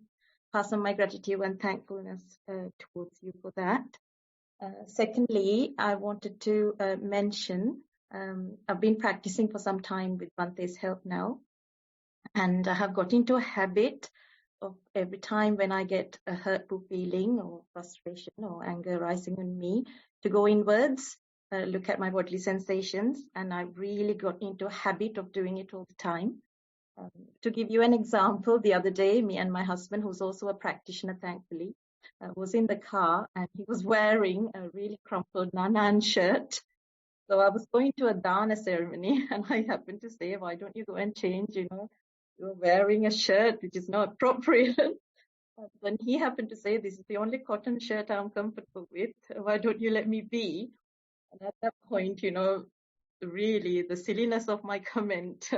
pass on my gratitude and thankfulness towards you for that. Secondly, I wanted to mention, I've been practicing for some time with Bante's help now, and I have got into a habit of every time when I get a hurtful feeling or frustration or anger rising in me, to go inwards, look at my bodily sensations, and I really got into a habit of doing it all the time. To give you an example, the other day, me and my husband, who's also a practitioner, thankfully, was in the car, and he was wearing a really crumpled Nanan shirt. So I was going to a Dana ceremony, and I happened to say, why don't you go and change, you're wearing a shirt which is not appropriate. Then he happened to say, this is the only cotton shirt I'm comfortable with. Why don't you let me be? And at that point, really the silliness of my comment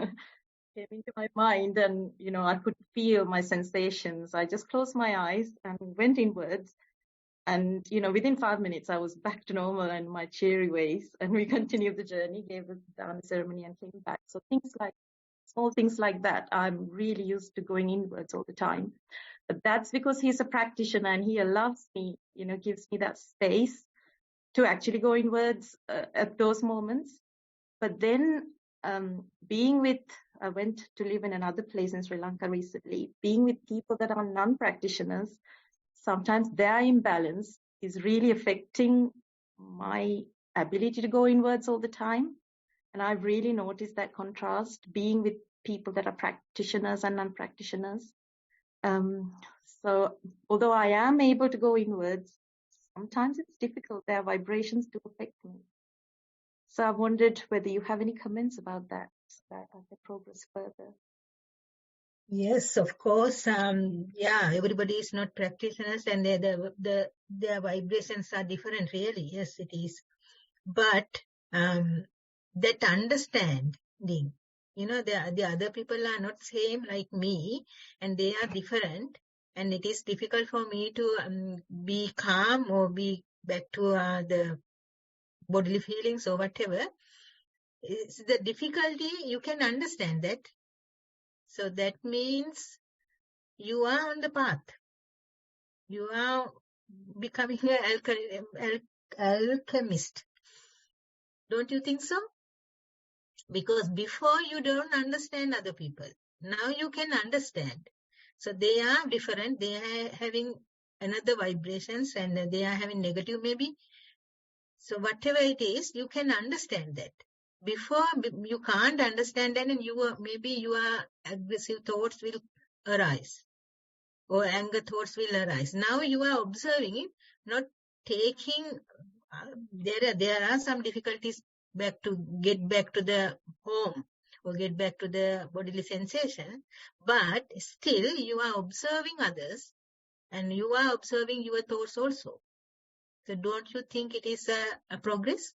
came into my mind, and I could feel my sensations. I just closed my eyes and went inwards, and within 5 minutes I was back to normal and my cheery ways, and we continued the journey, gave the Dhamma ceremony and came back. So small things like that, I'm really used to going inwards all the time. But that's because he's a practitioner and he allows me, gives me that space to actually go inwards at those moments. But then I went to live in another place in Sri Lanka recently, being with people that are non-practitioners, sometimes their imbalance is really affecting my ability to go inwards all the time. And I've really noticed that contrast being with people that are practitioners and non-practitioners. So although I am able to go inwards, sometimes it's difficult. Their vibrations do affect me. So I wondered whether you have any comments about that, so that I can progress further. Yes, of course. Everybody is not practitioners, and their vibrations are different. Really, yes, it is. But that understanding, the other people are not same like me, and they are different, and it is difficult for me to be calm or be back to the bodily feelings or whatever. It's the difficulty. You can understand that. So that means you are on the path. You are becoming an alchemist. Don't you think so? Because before you don't understand other people. Now you can understand. So they are different. They are having another vibrations, and they are having negative maybe. So whatever it is, you can understand that. Before you can't understand that, and maybe your aggressive thoughts will arise. Or anger thoughts will arise. Now you are observing it, not taking. There are some difficulties to get back to the home or get back to the bodily sensation, but still you are observing others and you are observing your thoughts also. So don't you think it is a progress?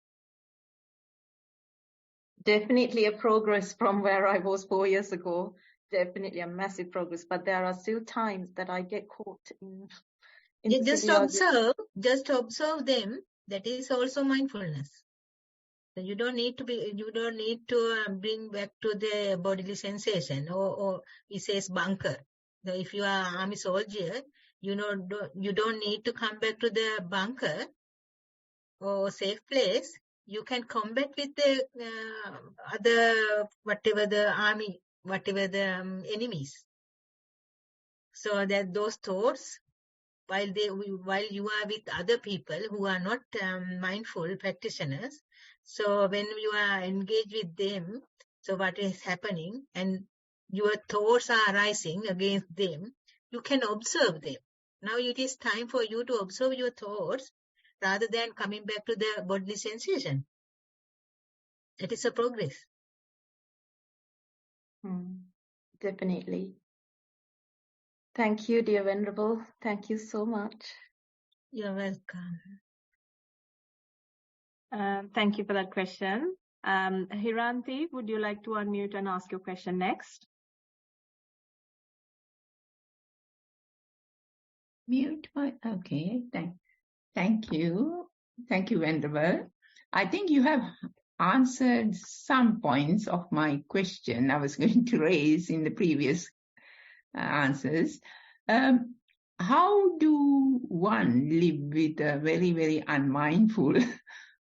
Definitely a progress from where I was 4 years ago. Definitely a massive progress, but there are still times that I get caught in Just observe them. That is also mindfulness. So you don't need to bring back to the bodily sensation, or it says bunker. So if you are army soldier, you don't need to come back to the bunker or safe place. You can combat with the other whatever the enemies. So that those thoughts, while you are with other people who are not mindful practitioners, so when you are engaged with them, so what is happening and your thoughts are arising against them, you can observe them. Now it is time for you to observe your thoughts rather than coming back to the bodily sensation. That is a progress. Definitely. Thank you, dear Venerable. Thank you so much. You're welcome. Thank you for that question. Hiranti, would you like to unmute and ask your question next? Okay. Thank you. Thank you, Venerable. I think you have answered some points of my question I was going to raise in the previous answers. How do one live with a very, very unmindful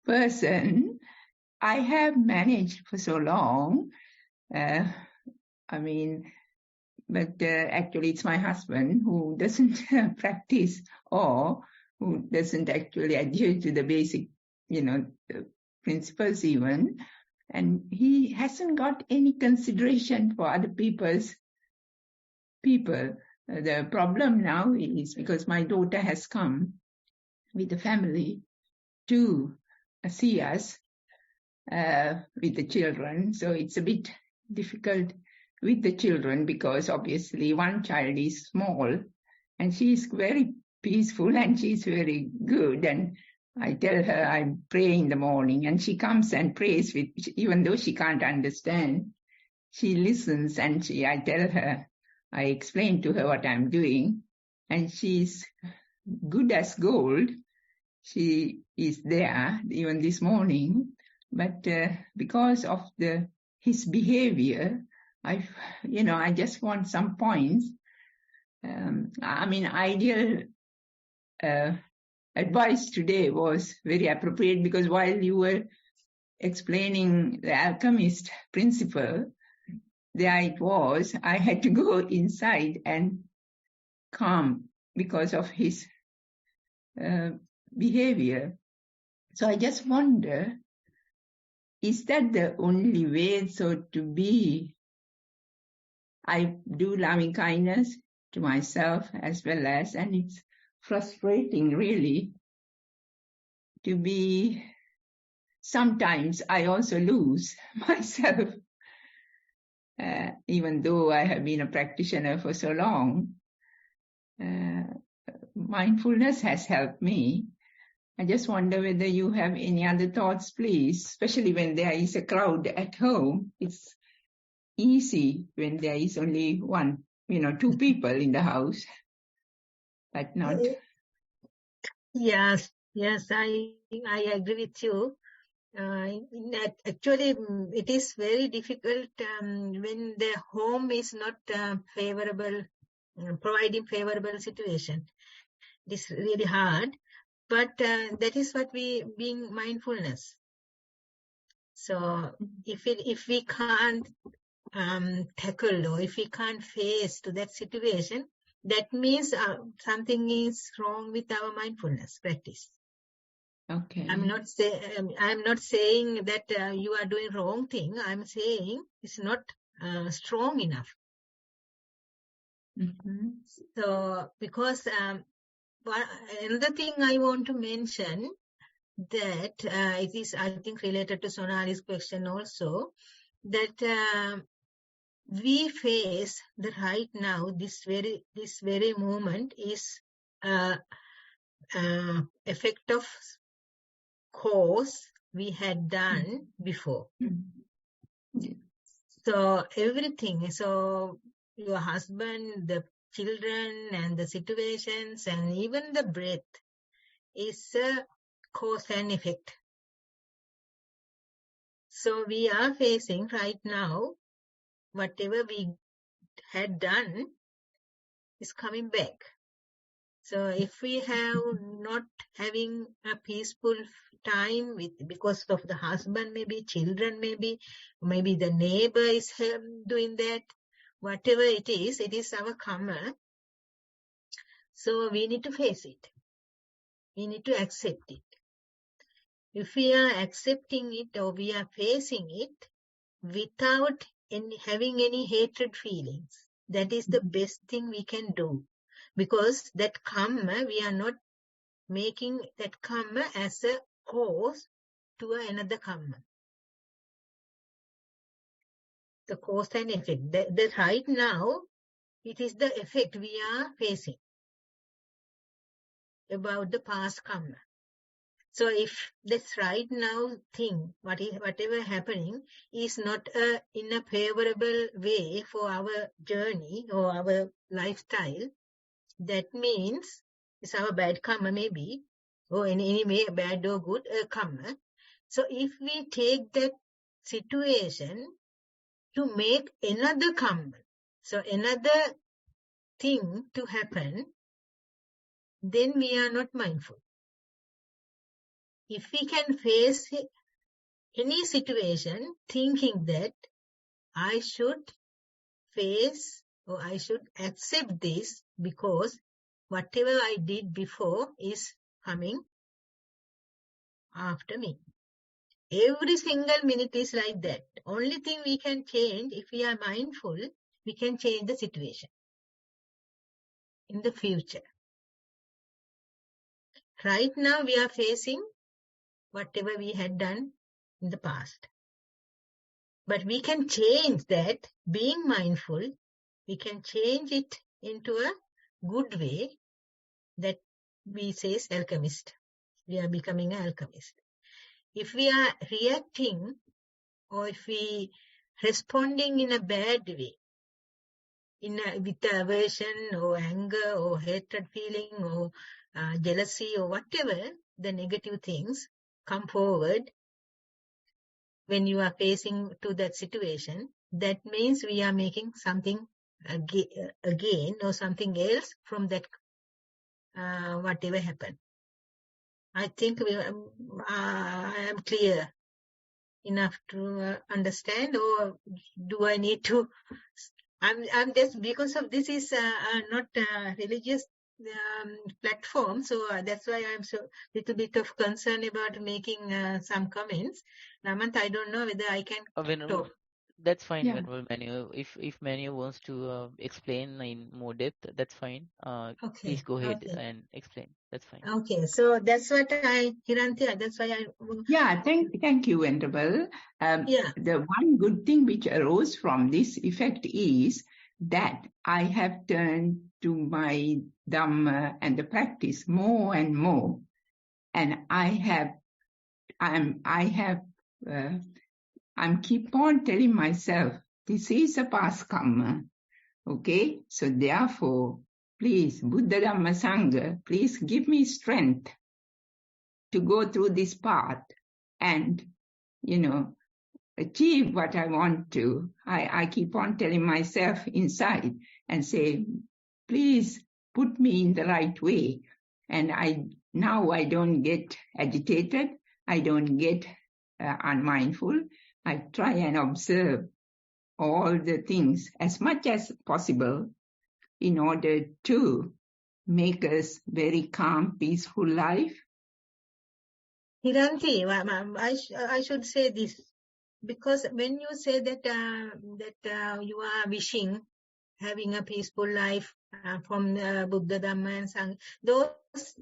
person? I have managed for so long. But actually it's my husband who doesn't practice or who doesn't actually adhere to the basic, principles even. And he hasn't got any consideration for other people. The problem now is because my daughter has come with the family to see us with the children. So it's a bit difficult with the children because obviously one child is small and she's very peaceful and she's very good. And I tell her I pray in the morning and she comes and prays with, even though she can't understand, she listens and I tell her, I explain to her what I'm doing and she's good as gold. She is there even this morning, but because of his behavior, I just want some points. Ideal advice today was very appropriate because while you were explaining the alchemist principle, there it was. I had to go inside and calm because of his behavior. So I just wonder, is that the only way so to be? I do loving kindness to myself as well as, and it's frustrating really to be, sometimes I also lose myself, even though I have been a practitioner for so long. Mindfulness has helped me. I just wonder whether you have any other thoughts, please, especially when there is a crowd at home. It's easy when there is only one, two people in the house, but not. Yes, I agree with you. Actually, it is very difficult when the home is not favorable, providing favorable situation. It is really hard, but that is what we being mindfulness. So if we can't tackle or if we can't face to that situation, that means something is wrong with our mindfulness practice. Okay. I'm not saying that you are doing wrong thing. I'm saying it's not strong enough. Mm-hmm. So because another thing I want to mention that it is, I think, related to Sonali's question also, that we face the right now, this very moment is effect of cause we had done before. Mm-hmm. So everything, so your husband, the children and the situations and even the breath is a cause and effect. So we are facing right now, whatever we had done is coming back. So if we have not having a peaceful time because of the husband, maybe children, maybe the neighbor is doing that, whatever it is our karma. So we need to face it. We need to accept it. If we are accepting it or we are facing it without having any hatred feelings, that is the best thing we can do. Because that karma, we are not making that karma as a cause to another karma. The cause and effect. That right now, it is the effect we are facing about the past karma. So if this right now thing, whatever happening, is not in a favorable way for our journey or our lifestyle, that means it's our bad karma maybe, or in any way bad or good karma. So if we take that situation to make another karma, so another thing to happen, then we are not mindful. If we can face any situation thinking that I should face or I should accept this because whatever I did before is coming after me. Every single minute is like that. Only thing we can change, if we are mindful, we can change the situation in the future. Right now we are facing whatever we had done in the past. But we can change that, being mindful, we can change it into a good way that we say is alchemist. We are becoming an alchemist. If we are reacting or if we responding in a bad way, with aversion or anger or hatred feeling or jealousy or whatever, the negative things come forward when you are facing to that situation, that means we are making something again or something else from that whatever happened. I think I am clear. enough to understand, or do I need to? I'm just, because of this is not religious platform, so that's why I'm so little bit of concern about making some comments. Namant, I don't know whether I can Venerable, talk. that's fine, Yeah. Venerable Manu. If Manu wants to explain in more depth, that's fine. Please Okay, go ahead okay, and explain. That's fine. okay. So that's what Hiranti, that's why Yeah, thank you, Venerable. yeah. The one good thing which arose from this effect is that I have turned to my Dhamma and the practice more and more, and I'm keep on telling myself this is a past karma. Okay, so therefore, please, Buddha Dhamma Sangha, please give me strength to go through this path and, achieve what I want to. I keep on telling myself inside and say, please put me in the right way. And now I don't get agitated. I don't get unmindful. I try and observe all the things as much as possible in order to make us very calm, peaceful life. Hiranti, I should say this, because when you say that you are wishing having a peaceful life from Buddha, Dhamma and Sangha,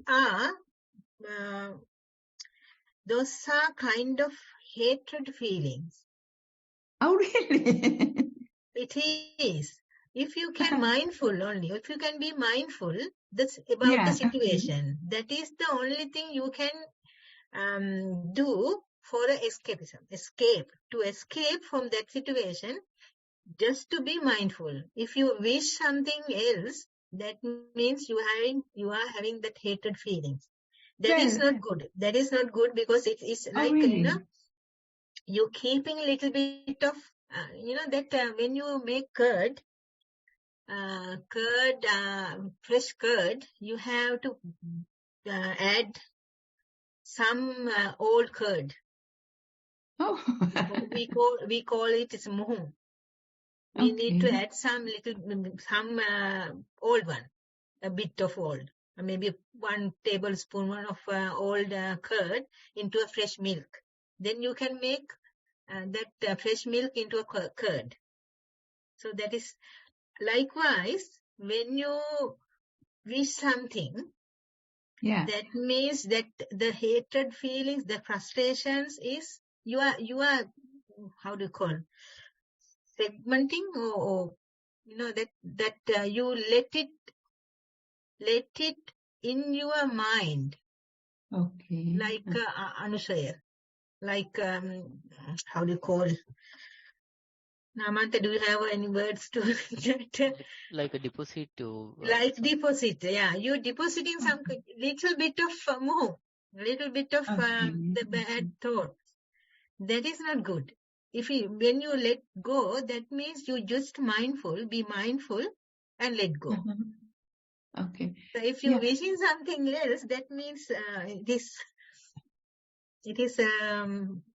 uh, those are kind of hatred feelings. Oh, really? It is. If you can mindful only, if you can be mindful, that's about the Yeah, okay. situation. That is the only thing you can do for escapism. To escape from that situation, just to be mindful. If you wish something else, that means you are having that hatred feelings. That is Well, not good. That is not good, because it is oh, like, really? you're keeping a little bit of, that when you make curd, fresh curd, you have to add some old curd. Oh, We call it is muhu. We need to okay. add some old one, a bit of old, maybe 1 tablespoon of old curd into a fresh milk. Then you can make that fresh milk into a curd. So that is likewise, when you wish something, Yeah. that means that the hatred feelings, the frustrations is, you are how do you call, segmenting, or that you let it in your mind, Okay. like Anushaya, like how do you call? Namanta, do you have any words to that? Like a deposit to Like some. deposit, yeah. You depositing some little bit of more, little bit of Okay. the bad thoughts. That is not good. When you let go, that means you just be mindful and let go. Okay. So if you Yeah. wishing something else, that means it is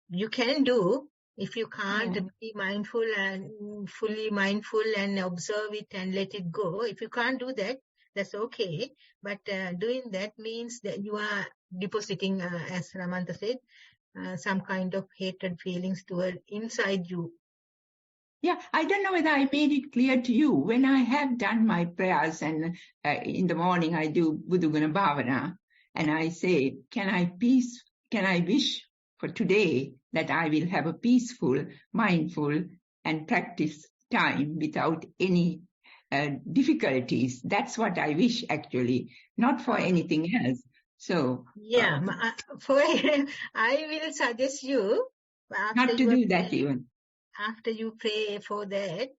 you can do. If you can't Yeah. be mindful and fully mindful and observe it and let it go, if you can't do that, that's okay. But doing that means that you are depositing, as Ramanta said, some kind of hatred feelings toward inside you. Yeah, I don't know whether I made it clear to you. When I have done my prayers and in the morning I do Buddhaguna Bhavana and I say, can I wish for today that I will have a peaceful, mindful and practice time without any difficulties. That's what I wish actually, not for anything else. So, Yeah, I will suggest you, after not to you do that even. pray for that,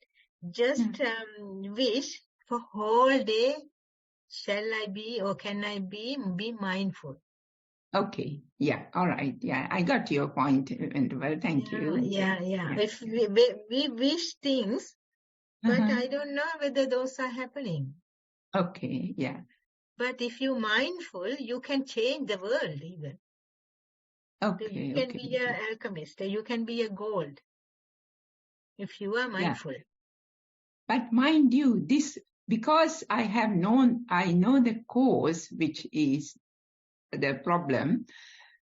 just Yeah. wish for whole day, shall I be or can I be mindful. Okay. Yeah. All right. Yeah. I got your point. Well, thank you. Yeah. Yeah. If we wish things, but Uh-huh. I don't know whether those are happening. Okay. Yeah. But if you're mindful, you can change the world even. Okay, You can okay. be an alchemist. You can be a gold if you are mindful. But mind you, this, because I know the cause, which is the problem,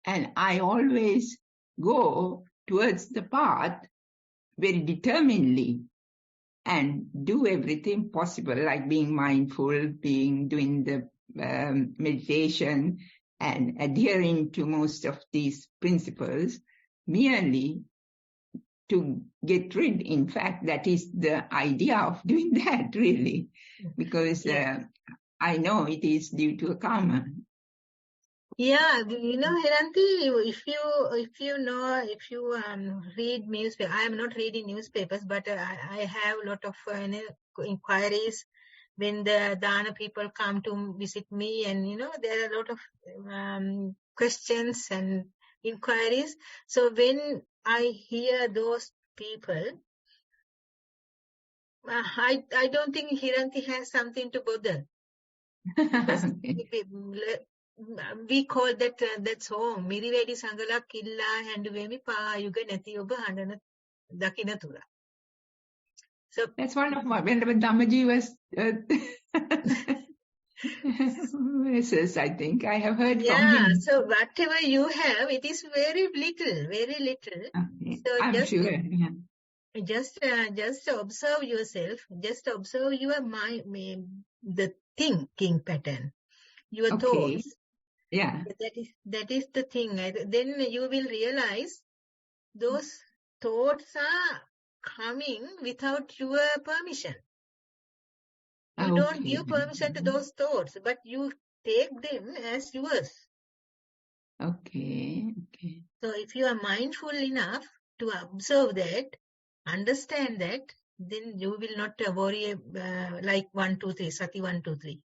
and I always go towards the path very determinedly and do everything possible, like being mindful, doing the meditation and adhering to most of these principles, merely to get rid. In fact, that is the idea of doing that, really, because I know it is due to a karma. Yeah, Hiranti, if you read newspaper, I am not reading newspapers, but I have a lot of inquiries when the Dana people come to visit me, and there are a lot of questions and inquiries. So when I hear those people, I don't think Hiranti has something to bother, because we call that's home. Miriwedi sangala killa handuvemi pa yuga nati oba handana dakinatura. So That's one of my, when Dhammaji was verses, I think I have heard from him. so whatever you have, it is very little, very little. Okay. So I'm sure. Yeah. just observe yourself. Just observe your mind, the thinking pattern, your Okay. thoughts. Yeah. That is the thing. Then you will realize those thoughts are coming without your permission. You don't give permission to those thoughts, but you take them as yours. Okay. Okay. So if you are mindful enough to observe that, understand that, then you will not worry like 1, 2, 3, Sati 1, 2, 3.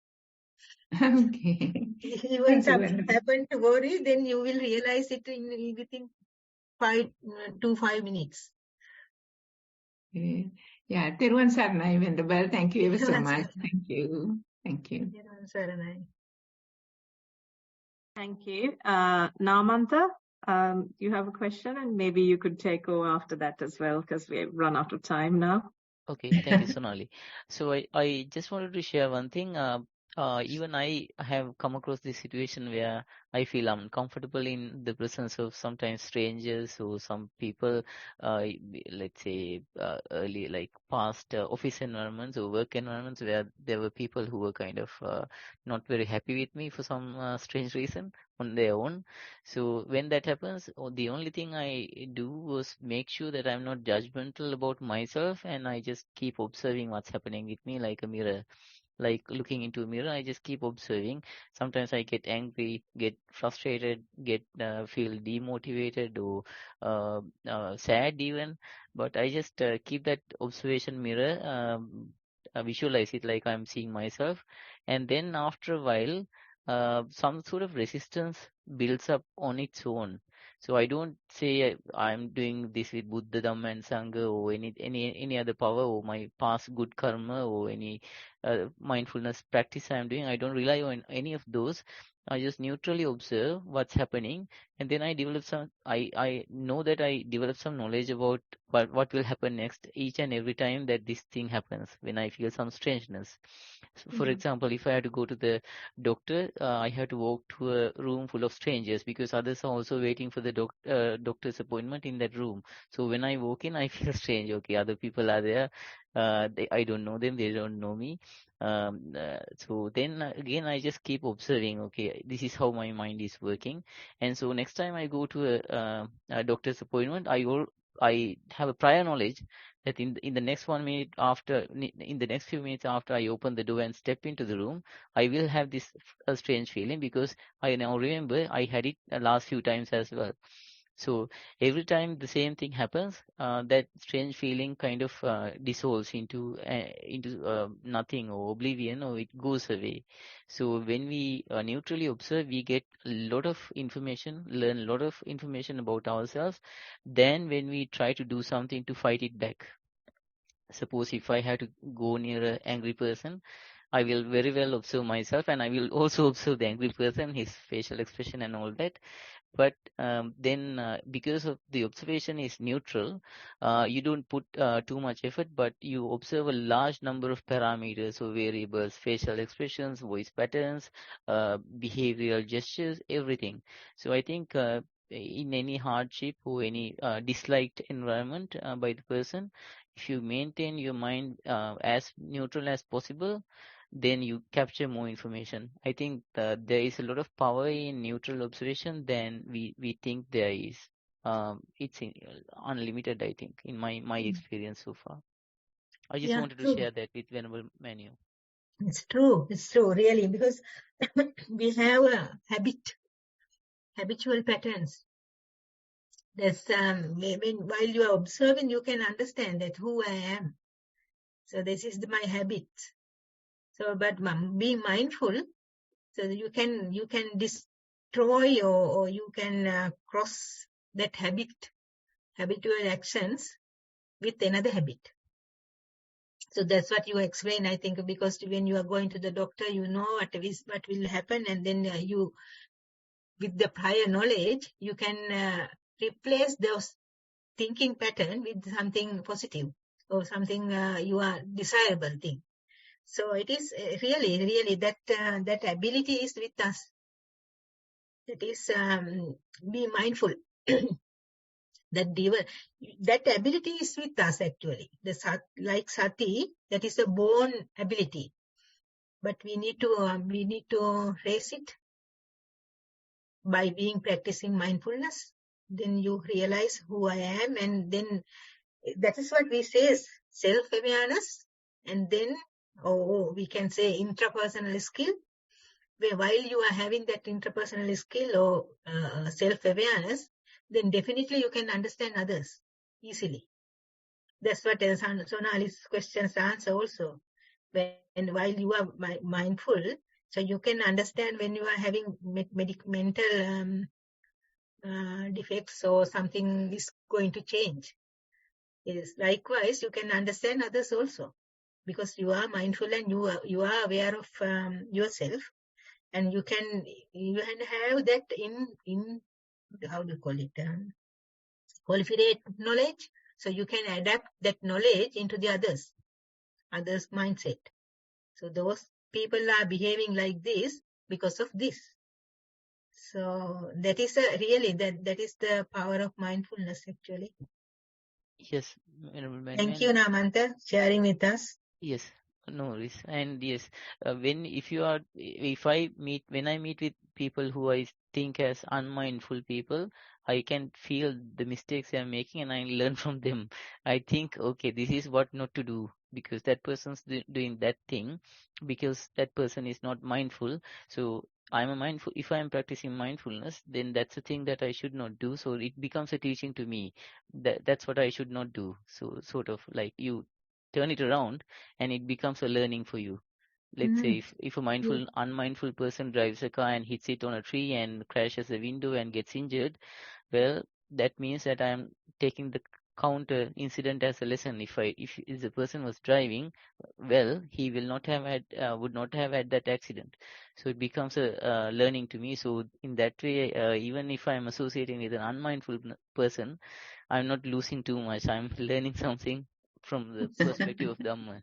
Okay. Even Thank you. something happen to worry, then you will realize it within 5 minutes. Okay. Yeah, Thero Saranai Venerable. Thank you ever so Thero much. Saranai. Thank you. Thank you. Thero Saranai. Thank you. Namanta, you have a question, and maybe you could take over after that as well, because we've run out of time now. Okay, thank you, Sonali. So I just wanted to share one thing. Even I have come across this situation where I feel uncomfortable in the presence of sometimes strangers or some people, let's say early, like past office environments or work environments where there were people who were kind of not very happy with me for some strange reason on their own. So when that happens, the only thing I do was make sure that I'm not judgmental about myself, and I just keep observing what's happening with me like a mirror. Like looking into a mirror, I just keep observing. Sometimes I get angry, get frustrated, get feel demotivated or sad even. But I just keep that observation mirror, visualize it like I'm seeing myself, and then after a while, some sort of resistance builds up on its own. So I don't say I'm doing this with Buddha, Dhamma, and Sangha or any other power or my past good karma or any mindfulness practice I'm doing. I don't rely on any of those. I just neutrally observe what's happening, and then I develop some. I know that I develop some knowledge about what will happen next each and every time that this thing happens when I feel some strangeness. So for example, if I had to go to the doctor, I have to walk to a room full of strangers because others are also waiting for the doctor's appointment in that room. So when I walk in, I feel strange. Okay, other people are there. I don't know them. They don't know me. So then again, I just keep observing. Okay, this is how my mind is working. And so next time I go to a doctor's appointment, I have a prior knowledge that in the next 1 minute after, in the next few minutes after I open the door and step into the room, I will have this strange feeling because I now remember I had it the last few times as well. So every time the same thing happens, that strange feeling kind of dissolves into nothing or oblivion, or it goes away. So when we neutrally observe, we get a lot of information, learn a lot of information about ourselves. Then when we try to do something to fight it back, suppose if I had to go near an angry person, I will very well observe myself, and I will also observe the angry person, his facial expression and all that. But then because of the observation is neutral, you don't put too much effort, but you observe a large number of parameters or variables, facial expressions, voice patterns, behavioral gestures, everything. So I think in any hardship or any disliked environment by the person, if you maintain your mind as neutral as possible, then you capture more information. I think there is a lot of power in neutral observation than we think there is. It's unlimited, I think, in my experience so far. I just Yeah, wanted to true. share that with Venerable Manu. It's true, really, because we have a habitual patterns. That's while you are observing, you can understand that who I am. So this is my habit. So, but being mindful, so that you can destroy or you can cross that habitual actions with another habit. So that's what you explain, I think, because when you are going to the doctor, you know what will happen, and then you, with the prior knowledge, you can replace those thinking pattern with something positive or something you are desirable thing. So it is really that ability is with us. That is be mindful. That ability is with us actually. Like sati, that is a born ability, but we need to raise it by practicing mindfulness. Then you realize who I am, and then that is what we say is self-awareness, and then we can say intrapersonal skill, where while you are having that interpersonal skill or self-awareness, then definitely you can understand others easily. That's what Sonali's questions answer also. While you are mindful, so you can understand when you are having mental defects or something is going to change. Yes, likewise, you can understand others also, because you are mindful and you are aware of yourself, and you can have that in how do you call it, qualified knowledge. So you can adapt that knowledge into the others mindset. So those people are behaving like this because of this. So that is really that is the power of mindfulness actually. Yes, Venerable Manu. Thank you, Namanta, sharing with us. Yes, no worries. And yes, when I meet with people who I think as unmindful people, I can feel the mistakes they are making and I learn from them. I think, okay, this is what not to do because that person's doing that thing because that person is not mindful. So if I am practicing mindfulness, then that's a thing that I should not do. So it becomes a teaching to me that's what I should not do. So sort of like you turn it around and it becomes a learning for you. Let's say if a unmindful person drives a car and hits it on a tree and crashes a window and gets injured, well, that means that I am taking the counter incident as a lesson. If the person was driving well, he will not have had would not have had that accident. So it becomes a learning to me. So in that way, even if I am associating with an unmindful person, I'm not losing too much. I'm learning something from the perspective of Dhamma.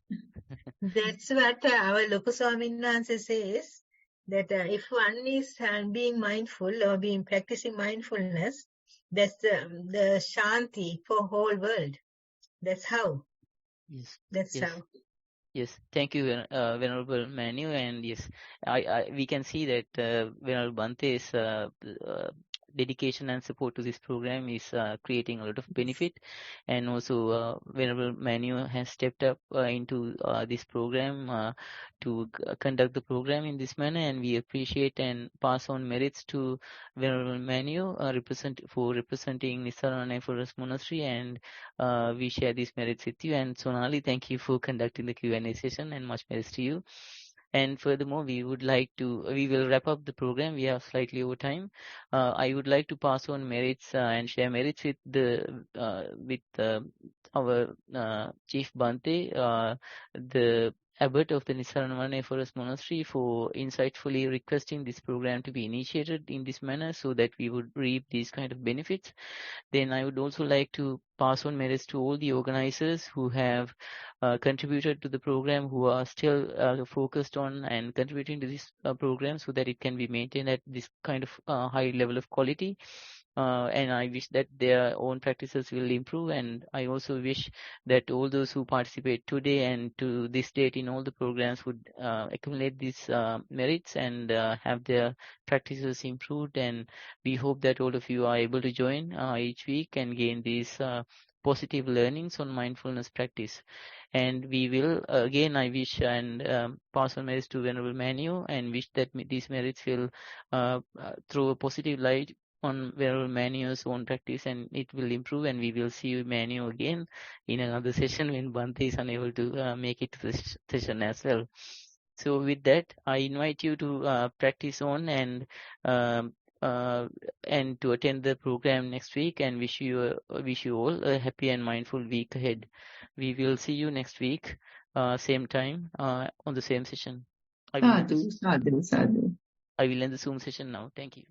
That's what our Lokaswamin Wansa says, that if one is being mindful or practicing mindfulness, that's the shanti for whole world. That's how. Yes, That's yes. how. Yes, thank you, Venerable Manu. And yes, we can see that Venerable Bante's dedication and support to this program is creating a lot of benefit. And also, Venerable Manu has stepped up into this program to conduct the program in this manner. And we appreciate and pass on merits to Venerable Manu representing Nissarana Forest Monastery, and we share these merits with you. And Sonali, thank you for conducting the Q&A session, and much merits to you. And furthermore, we will wrap up the program. We have slightly over time. I would like to pass on merits and share merits with our Chief Bante, the abbot of the Nissarana Vanaya Forest Monastery for insightfully requesting this program to be initiated in this manner so that we would reap these kind of benefits. Then I would also like to pass on merits to all the organizers who have contributed to the program, who are still focused on and contributing to this program so that it can be maintained at this kind of high level of quality. And I wish that their own practices will improve. And I also wish that all those who participate today and to this date in all the programs would accumulate these merits and have their practices improved. And we hope that all of you are able to join each week and gain these positive learnings on mindfulness practice. And we will, again, I wish and pass on merits to Venerable Manu and wish that these merits will throw a positive light on Venerable Manu's own practice, and it will improve, and we will see Manu again in another session when Bhante is unable to make it to this session as well. So with that, I invite you to practice on um, uh, and to attend the program next week, and wish you all a happy and mindful week ahead. We will see you next week, same time, on the same session. I will end Sadhu, sadhu, sadhu. I will end the Zoom session now. Thank you.